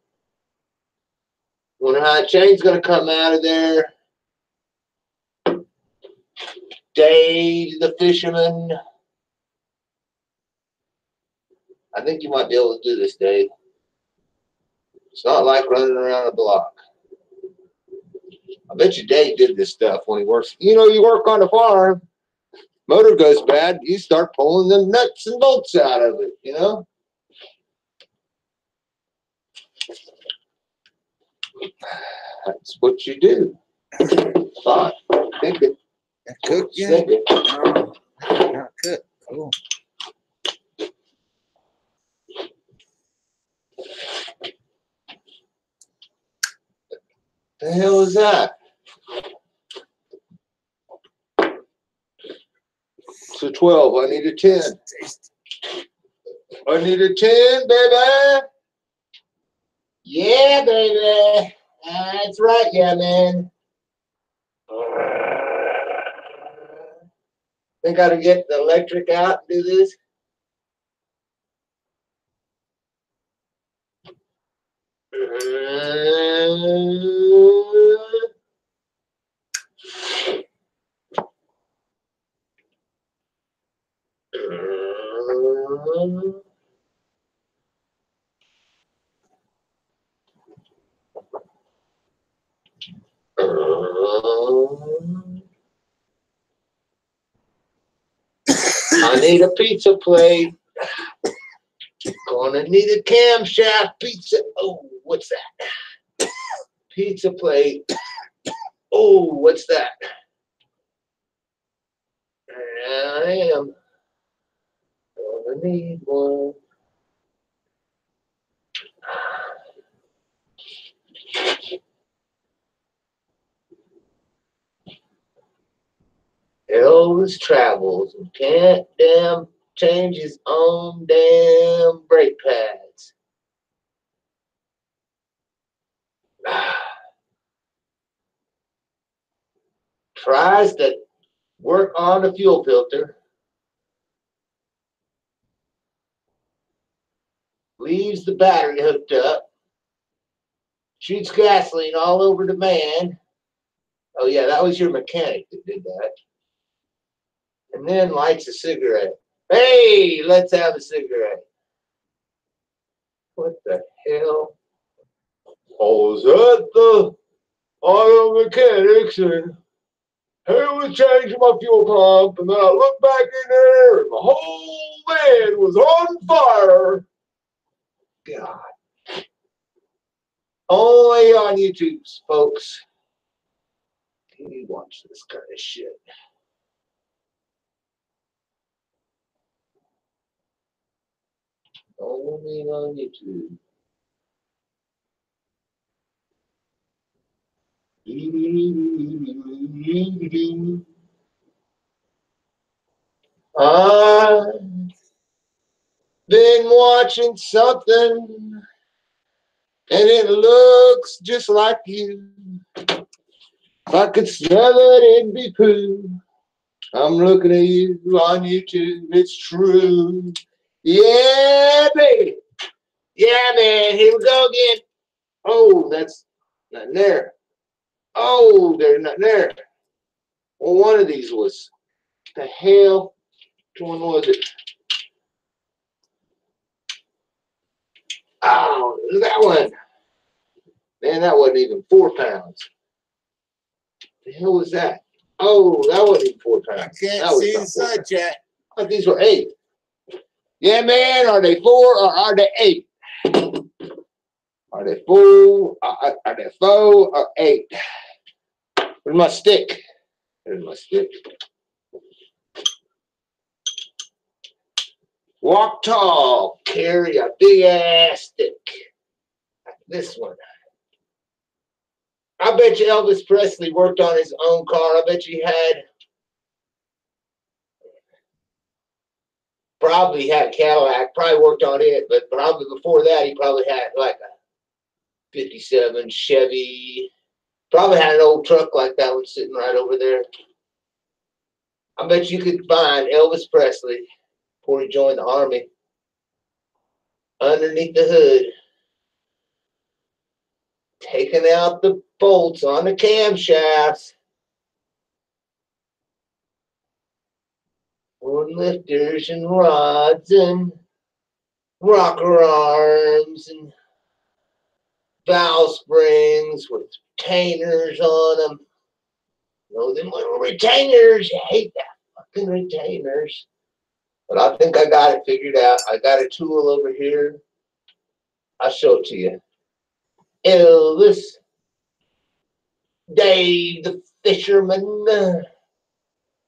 [SPEAKER 2] Wonder how that chain's gonna come out of there. Dave the fisherman. I think you might be able to do this, Dave. It's not like running around a block. I bet you Dave did this stuff when he works. You know, you work on a farm, motor goes bad, you start pulling the nuts and bolts out of it, you know? That's what you do. Thought, thinking.
[SPEAKER 1] Cook yet? No, not cooked. Cool.
[SPEAKER 2] The hell is that? It's a 12. I need a 10. I need a 10, baby. Yeah, baby. That's right, yeah, man. Think I can get the electric out and do this? I need a pizza plate. Gonna need a camshaft pizza. Oh, what's that? Pizza plate. Oh, what's that? There I am. Gonna need one. Elvis travels and can't damn change his own damn brake pads. Tries to work on the fuel filter. Leaves the battery hooked up. Shoots gasoline all over the man. Oh yeah, that was your mechanic that did that. And then lights a cigarette. Hey, let's have a cigarette. What the hell? I was at the auto mechanics and he was changing my fuel pump, and then I looked back in there and the whole van was on fire. God. Only on YouTube, folks. Can you watch this kind of shit? Only on YouTube. I've been watching something and it looks just like you. If I could smell it, it'd be poo. I'm looking at you on YouTube. It's true. Yeah, baby. Yeah, man. Here we go again. Oh, that's not there. Oh, they're not there. Well, one of these was. The hell? Which one was it? Oh, that one. Man, that wasn't even 4 pounds. The hell was that? Oh, that wasn't even 4 pounds.
[SPEAKER 1] I can't see the side chat.
[SPEAKER 2] Oh, these were 8. Yeah, man. Are they 4 or are they 8? Are they 4? Are they 4 or 8? Where's my stick? There's my stick. Walk tall, carry a big ass stick. Like this one. I bet you Elvis Presley worked on his own car. I bet you he probably had a Cadillac, probably worked on it, but probably before that he probably had like a 57 Chevy. Probably had an old truck like that one sitting right over there. I bet you could find Elvis Presley before he joined the army underneath the hood, taking out the bolts on the camshafts, on lifters and rods and rocker arms and valve springs with retainers on them. You know, them little retainers. You hate that fucking retainers. But I think I got it figured out. I got a tool over here. I'll show it to you. Elvis, Dave the Fisherman.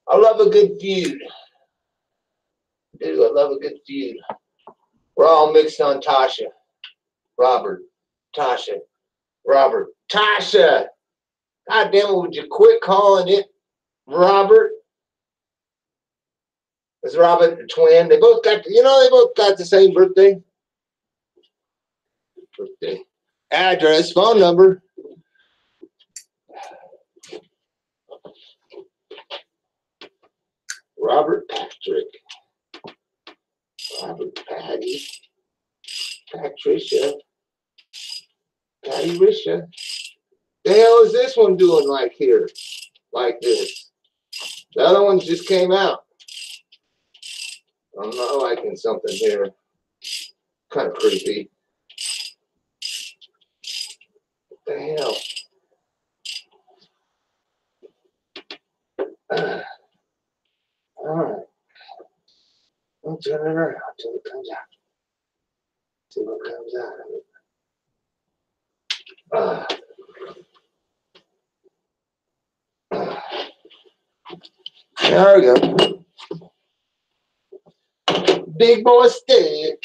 [SPEAKER 2] I love a good feud. Dude, I love a good feud. We're all mixed on Tasha. Robert. Tasha. Robert. Tasha! God damn it, would you quit calling it Robert? Is Robert the twin? They both got, they both got the same birthday. Address, phone number. Robert Patrick. Robert Patty. Patricia. Patty Risha. The hell is this one doing like here? Like this. The other ones just came out. I'm not liking something here. Kind of creepy. What the hell? All right. I'll turn it around until it comes out. See what comes out of it. There we go. Big boy stick.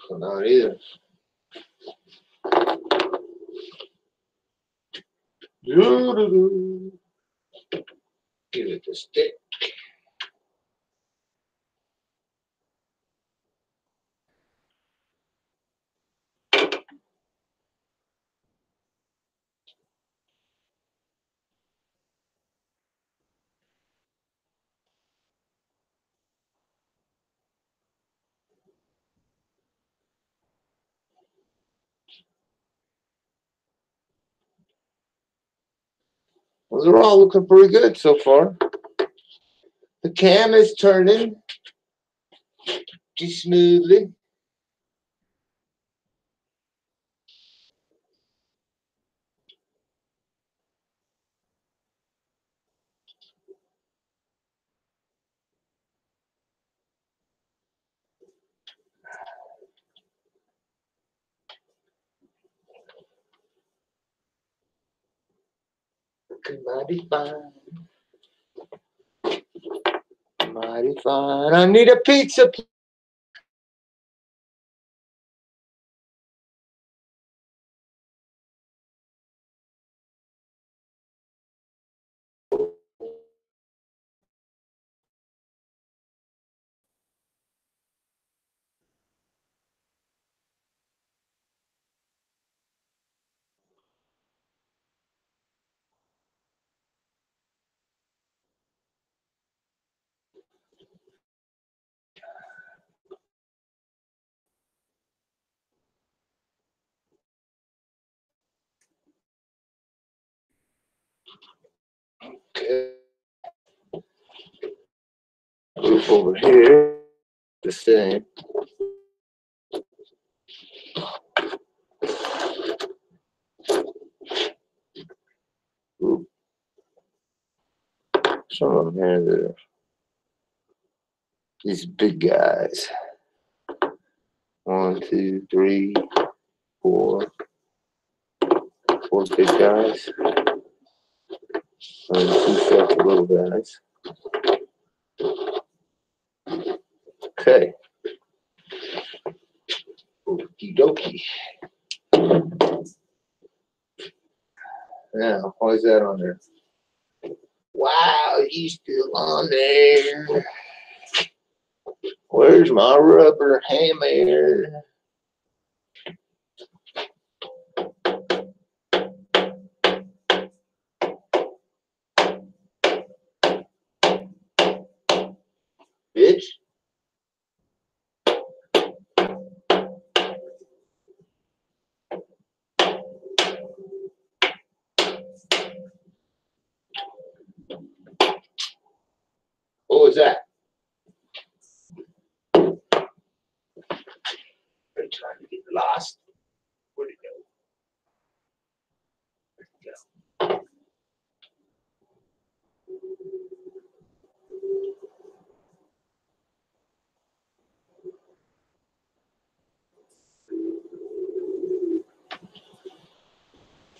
[SPEAKER 2] Not either. Give it the stick. Those are all looking pretty good so far. The cam is turning just smoothly. Looking mighty fine. Mighty fine. I need a pizza. Okay. Move over here. The same. Ooh. Some of them here that are these big guys. 1, 2, 3, 4. 4 big guys. And 2 sets of little guys. Okay. Okie dokie. Now, why is that on there? Wow, he's still on there. Where's my rubber hammer? Bitch. What was that? I'm trying to get lost. Where'd it go? Where'd it go?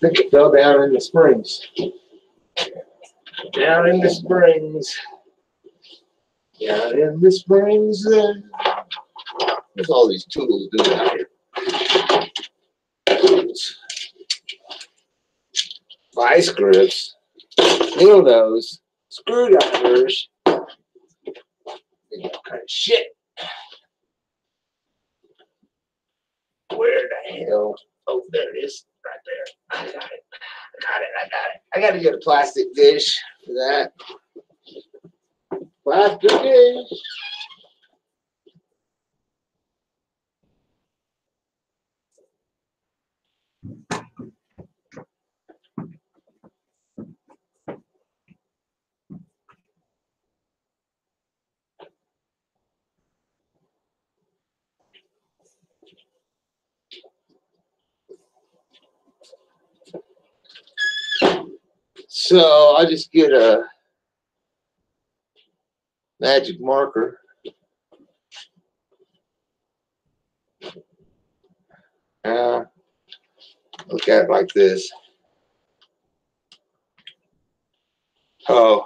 [SPEAKER 2] I think it fell down in the springs. Down in the springs. Down in the springs. What's all these tools doing out here? Tools. Vice grips. Dildos. Screwdrivers. All kind of shit. Where the hell? Oh, there it is.
[SPEAKER 1] right there. I got it. I got to get a plastic dish for that. Plastic dish. So I just get a magic marker. Look at it like this. Oh.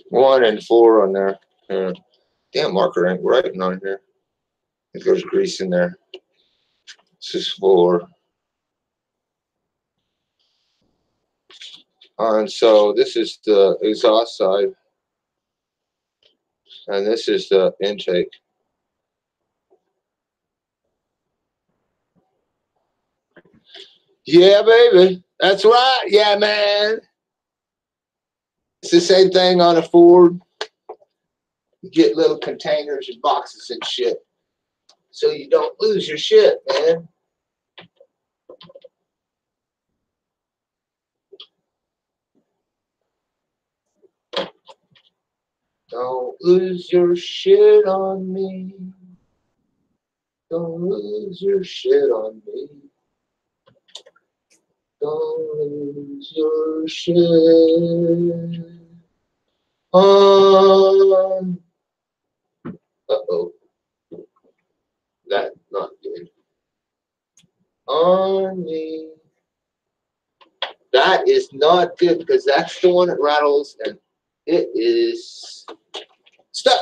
[SPEAKER 1] One and four on there. Damn, marker ain't writing on here. It goes grease in there. This is four. And so this is the exhaust side. And this is the intake. Yeah, baby. That's right. Yeah, man. It's the same thing on a Ford. You get little containers and boxes and shit. So you don't lose your shit, man. Don't lose your shit on me. Don't lose your shit on me. Don't lose your shit on. Uh-oh. That's not good. On me. That is not good because that's the one that rattles and it is stuck.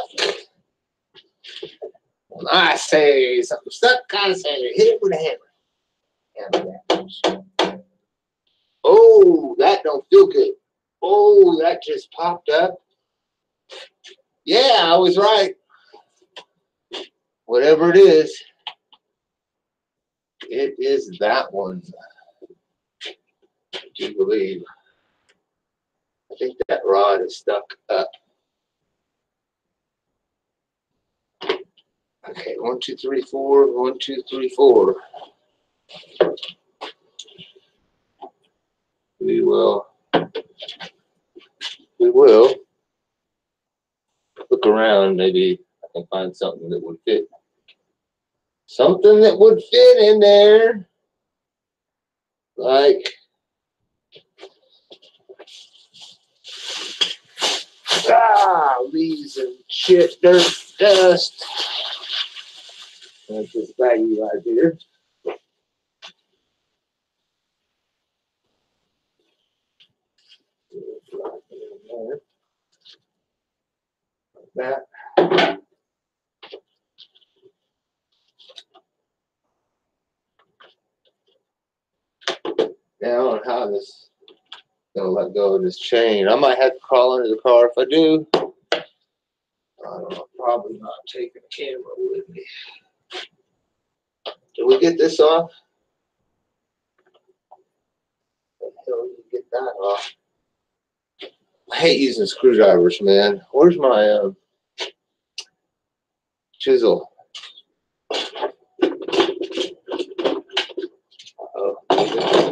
[SPEAKER 1] When I say something stuck, I say hit it with a hammer. Oh, that don't feel good. Oh, that just popped up. Yeah, I was right. Whatever it is that one. I do believe. I think that rod is stuck up. Okay, 1, 2, 3, 4. 1, 2, 3, 4. We will look around. Maybe I can find something that would fit. Something that would fit in there. Like, leaves and shit, dirt, dust. That's this baggie right here. Like that. Now on how this gonna let go of this chain. I might have to crawl under the car if I do. I don't know, probably not taking the camera with me. Did we get this off? How the hell did we get that off? I hate using screwdrivers, man. Where's my chisel?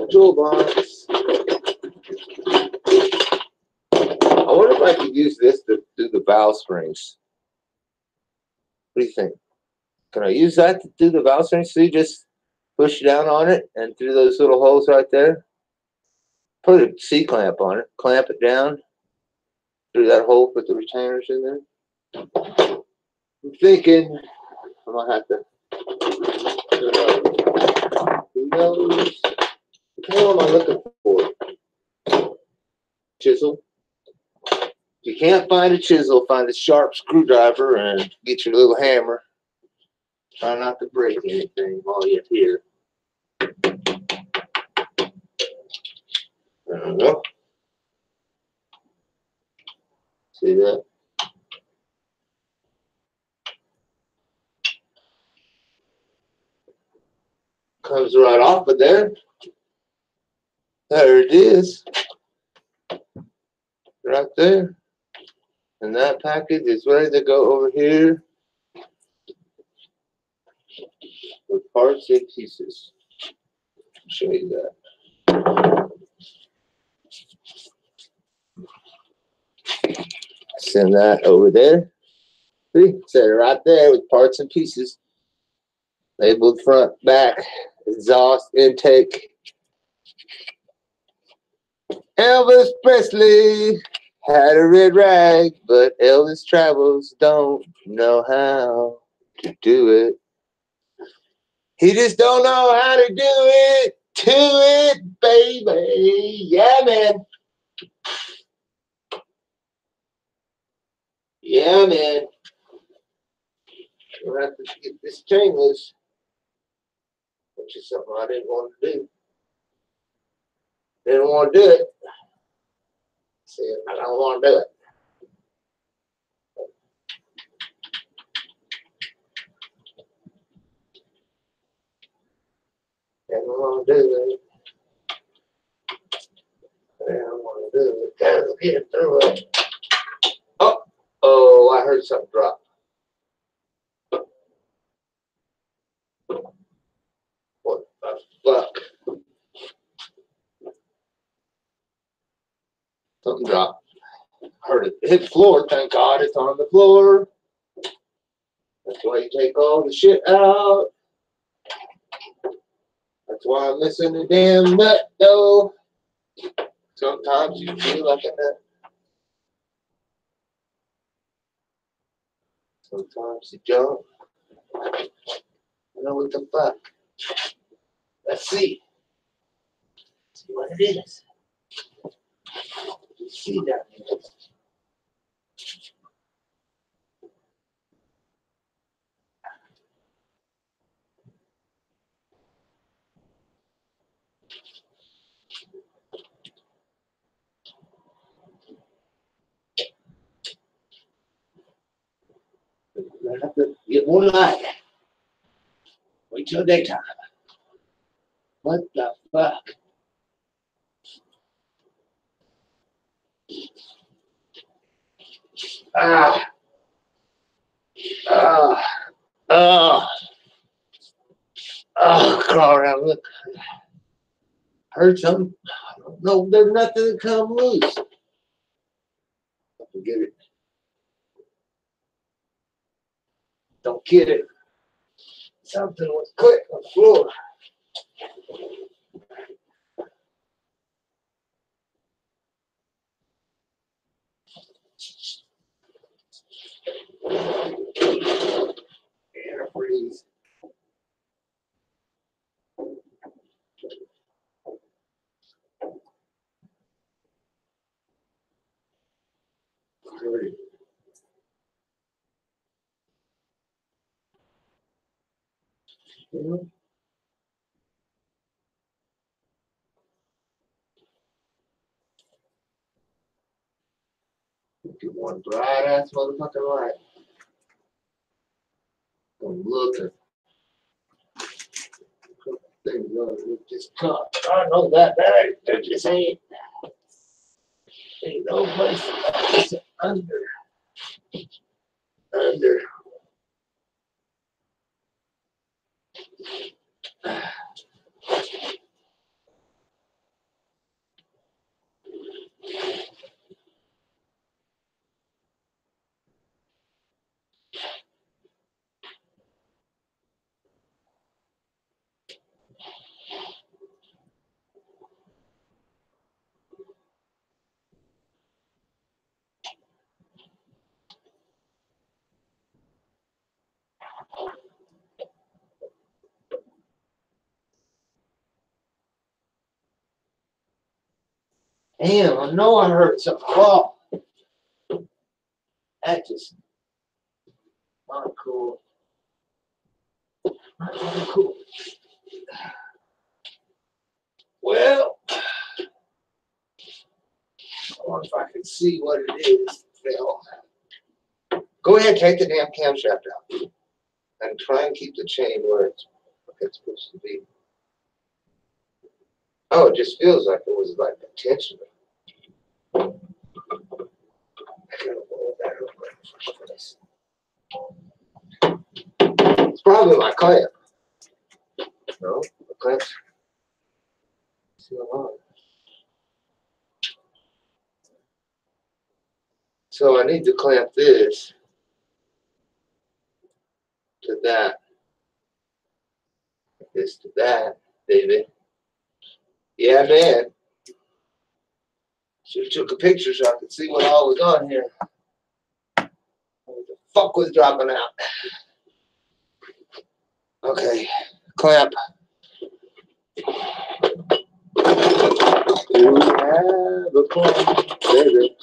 [SPEAKER 1] Toolbox. I wonder if I could use this to do the valve springs. What do you think? Can I use that to do the valve springs? See, just push down on it and through those little holes right there. Put a C-clamp on it. Clamp it down through that hole. Put the retainers in there. I'm thinking I might have to. Who knows? What am I looking for?
[SPEAKER 2] chisel. If you can't find a chisel, find a sharp screwdriver and get your little hammer. Try not to break anything while you're here. There we go. See that? Comes right off of there. There it is. Right there. And that package is ready to go over here with parts and pieces. I'll show you that. Send that over there. See, set it right there with parts and pieces. Labeled front, back, exhaust, intake. Elvis Presley had a red rag, but Elvis Travels don't know how to do it. He just don't know how to do it to it, baby. Yeah, man. Yeah, man. We'll have to get this chain loose, which is something I didn't want to do. Didn't want to do it. See, I don't want to do it. Didn't want to do it. Didn't want to do it. Gotta get through it. Oh, I heard something drop. What the fuck? Something dropped. Heard it hit the floor. Thank God it's on the floor. That's why you take all the shit out. That's why I'm missing the damn nut, though. Sometimes you feel like a nut. Sometimes you don't. You know what the fuck? Let's see. See what it is. Let's see that. I have to get more light. Wait till daytime. What the fuck? Ah. Ah. Ah. Oh, crawl around. Look. Heard something. No, there's nothing to come loose. Forget it. Don't get it. Something was click on the floor. Air freeze. Get one bright ass motherfucking light. I'm looking. Things with this cup. I know that there just ain't no place under. Damn, I know I heard something. Oh, that just not cool. Not really cool. Well, I wonder if I can see what it is. Phil. Go ahead, take the damn camshaft out. And try and keep the chain where it's supposed to be. Oh, it just feels like it was like intentional. I gotta roll that over in the first place. It's probably my clamp. No, the clamp's still on. So I need to clamp this to that. This to that, baby. Yeah, man. Should have took a picture so I could see what all was on here. What the fuck was dropping out? Okay, clamp. You have a clamp, baby.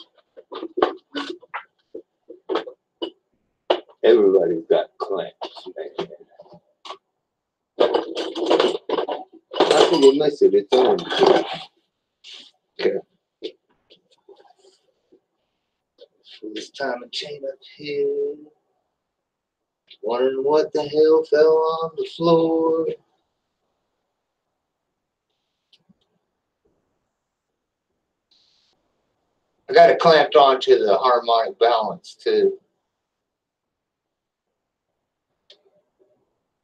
[SPEAKER 2] Everybody's got clamps, man. How can you miss it? It's on. Okay. So this time a chain up here. Wondering what the hell fell on the floor. I got it clamped onto the harmonic balance too.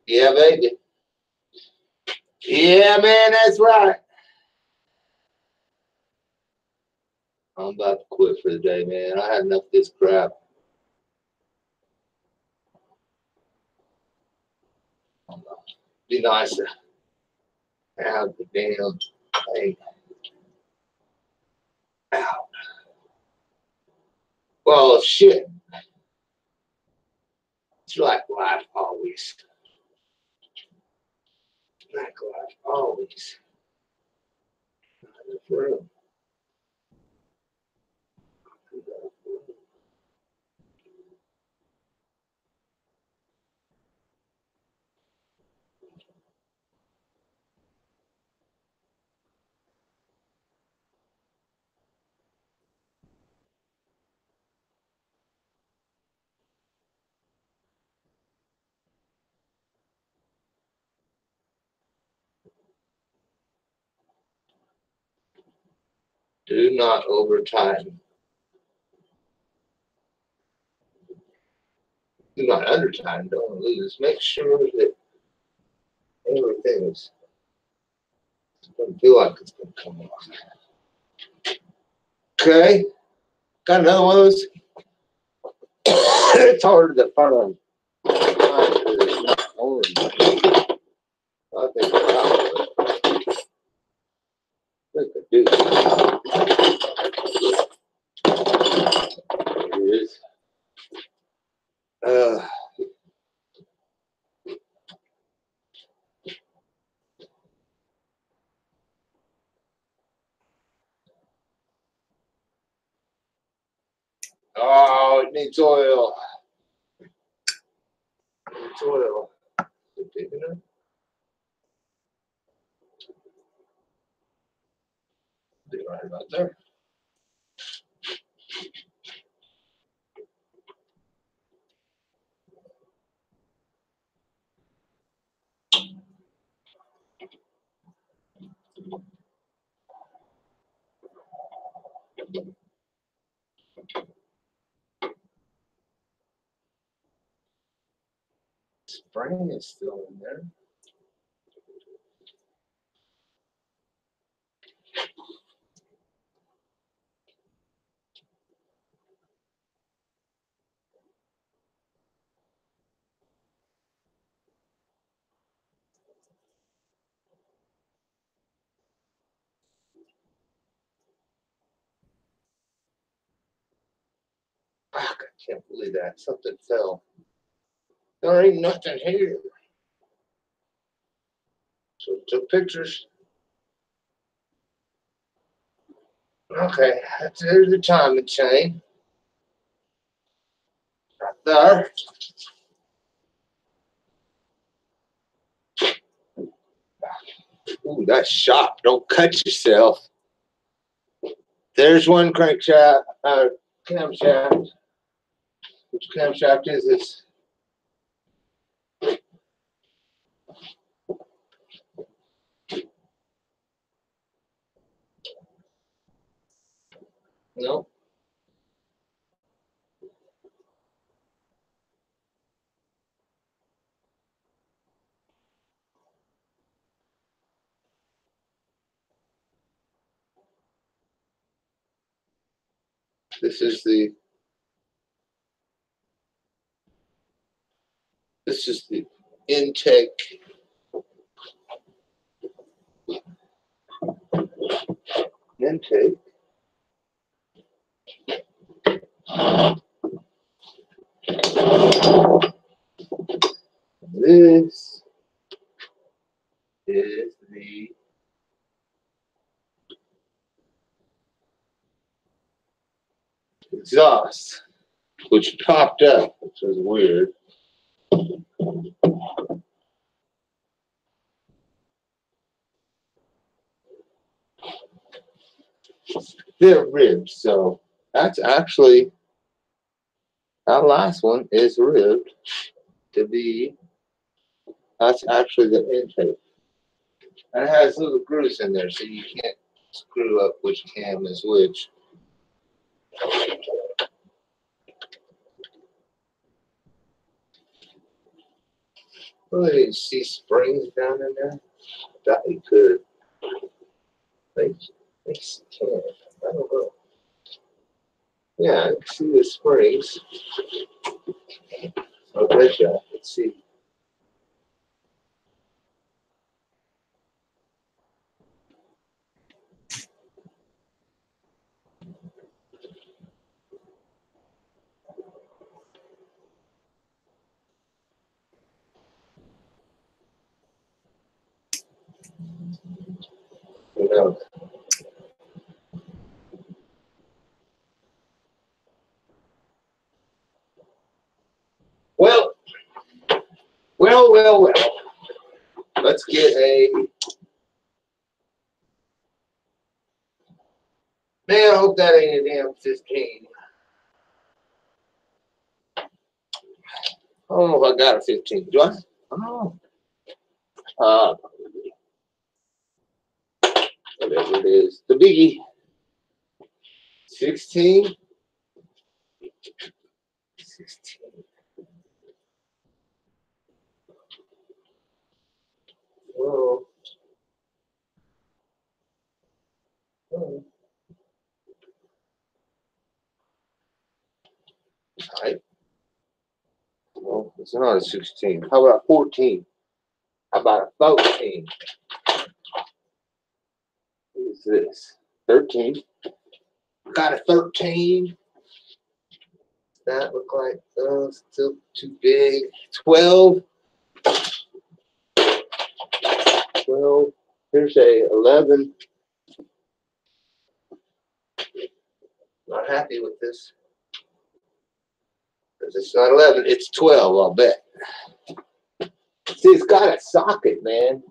[SPEAKER 2] Yeah, baby. Yeah, man, that's right. I'm about to quit for the day, man. I had enough of this crap. Be nice to have the damn thing out. Well, shit. It's like life always. Like life always. For real. Do not overtime. Do not undertime. Don't lose. Make sure that everything is going to feel like it's going to come off. Okay. Got another one of those. It's harder to find. Orange. I think I do. It is. Oh, it needs oil. It needs oil. Is it big enough? Be right about there. Spring is still in there. Fuck, I can't believe that. Something fell. There ain't nothing here. So I took pictures. Okay, there's the timing chain. Right there. Ooh, that's sharp. Don't cut yourself. There's one crankshaft, camshaft. Which camshaft is this? No. This is the intake. Intake. This is the exhaust, which popped up, which was weird. They're ribbed, so that's actually that last one is ribbed to be. That's actually the intake. And it has little grooves in there, so you can't screw up which cam is which. Well, you didn't see springs down in there. Thought you could. They can't. I don't know. Yeah, I can see the springs. I bet you I can see. You know. Well. Let's get a. Man, I hope that ain't a damn 15. I don't know if I got a 15. Do I? I don't know. Whatever it is. The biggie. 16. 16. Well. Right. Well, it's not a 16. How about a 14? How about a 14? What is this? 13. Got a 13. That look like still too big. 12. 12. Here's a 11. Not happy with this. Because it's not 11, it's 12, I'll bet. See, it's got a socket, man.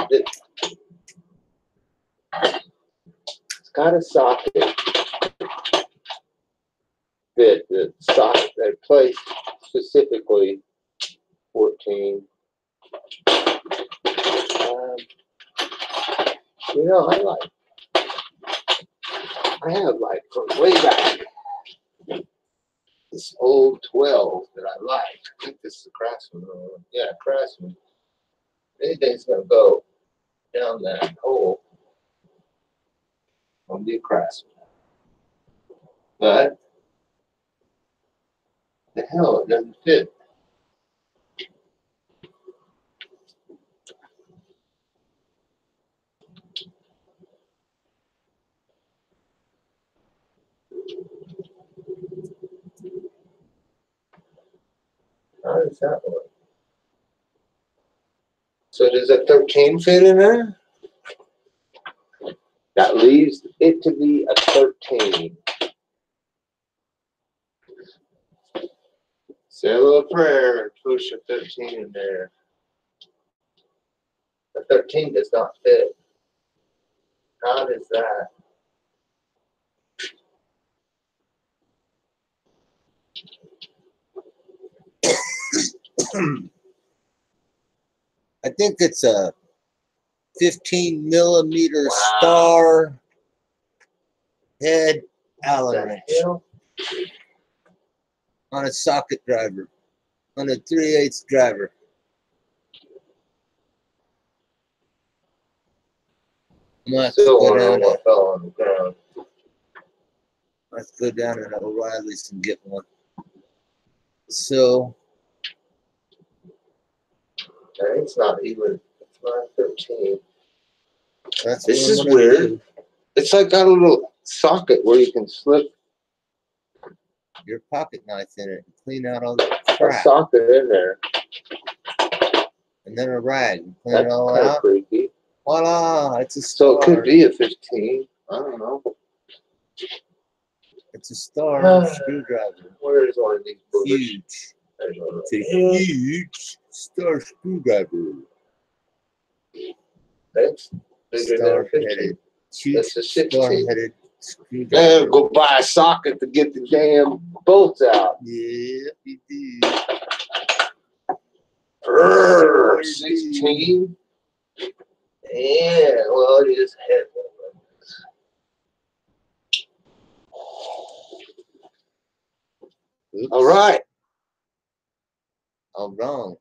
[SPEAKER 2] It's got a socket the socket they placed specifically 14. You know, I have like from way back this old 12 that I like. I think this is a Craftsman. Yeah, Craftsman. Anything's gonna go down that hole. Gonna be a Craftsman. But the hell, it doesn't fit. How does that work? So does that 13 fit in there? That leaves the it to be a 13. Say a little prayer and push a 13 in there. A 13 does not fit. How does that?
[SPEAKER 1] I think it's a 15mm star head Allen wrench on a socket driver, on a 3/8 driver.
[SPEAKER 2] Still wondering what fell on the ground.
[SPEAKER 1] Let's go down to O'Reilly's and get one. So
[SPEAKER 2] it's not even. It's not 13.
[SPEAKER 1] This
[SPEAKER 2] is weird. It's like got a little socket where you can slip
[SPEAKER 1] your pocket knife in it and clean out all the crap.
[SPEAKER 2] A socket in there.
[SPEAKER 1] And then a rag and clean
[SPEAKER 2] That's
[SPEAKER 1] it all
[SPEAKER 2] kind
[SPEAKER 1] out.
[SPEAKER 2] of freaky.
[SPEAKER 1] Voila, it's a star.
[SPEAKER 2] So it could be a 15. I don't know.
[SPEAKER 1] It's a star screwdriver.
[SPEAKER 2] Where is one of these boogers?
[SPEAKER 1] Huge. It's a huge star screwdriver.
[SPEAKER 2] That's bigger than a 15. That's a 16.
[SPEAKER 1] Star-headed screwdriver.
[SPEAKER 2] Go buy a socket to get the damn bolts out.
[SPEAKER 1] Yeah, you do.
[SPEAKER 2] 16. Yeah, well, it is heavy.
[SPEAKER 1] Oops.
[SPEAKER 2] All right.
[SPEAKER 1] I'm wrong.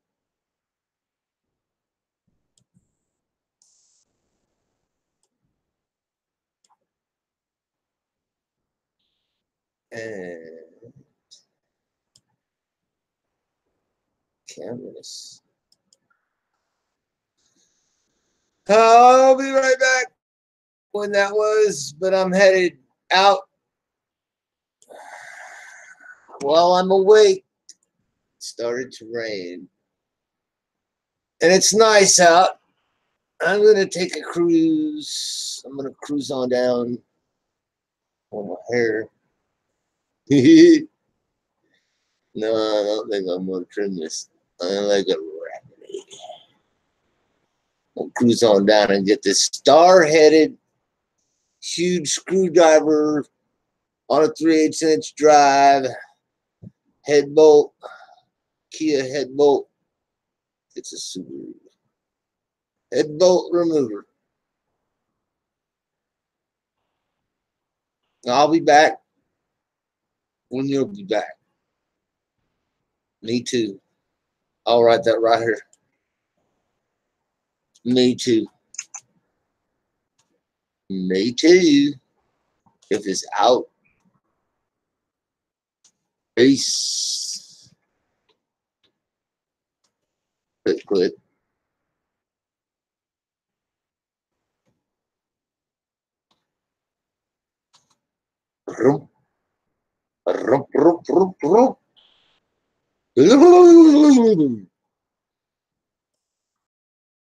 [SPEAKER 1] And cameras. I'll be right back when that was, but I'm headed out while I'm awake. It started to rain. And it's nice out. I'm going to take a cruise. I'm going to cruise on down on my hair. No, I don't think I'm going to trim this. I like a rabbit. I'll cruise on down and get this star-headed, huge screwdriver on a 3/8" drive, head bolt, Kia head bolt. It's a Subaru. Head bolt remover. I'll be back when you'll be back. Me too. I'll write that right here. Me too. Me too. If it's out. Peace. Click. Rump, rump, rump, rump, rump.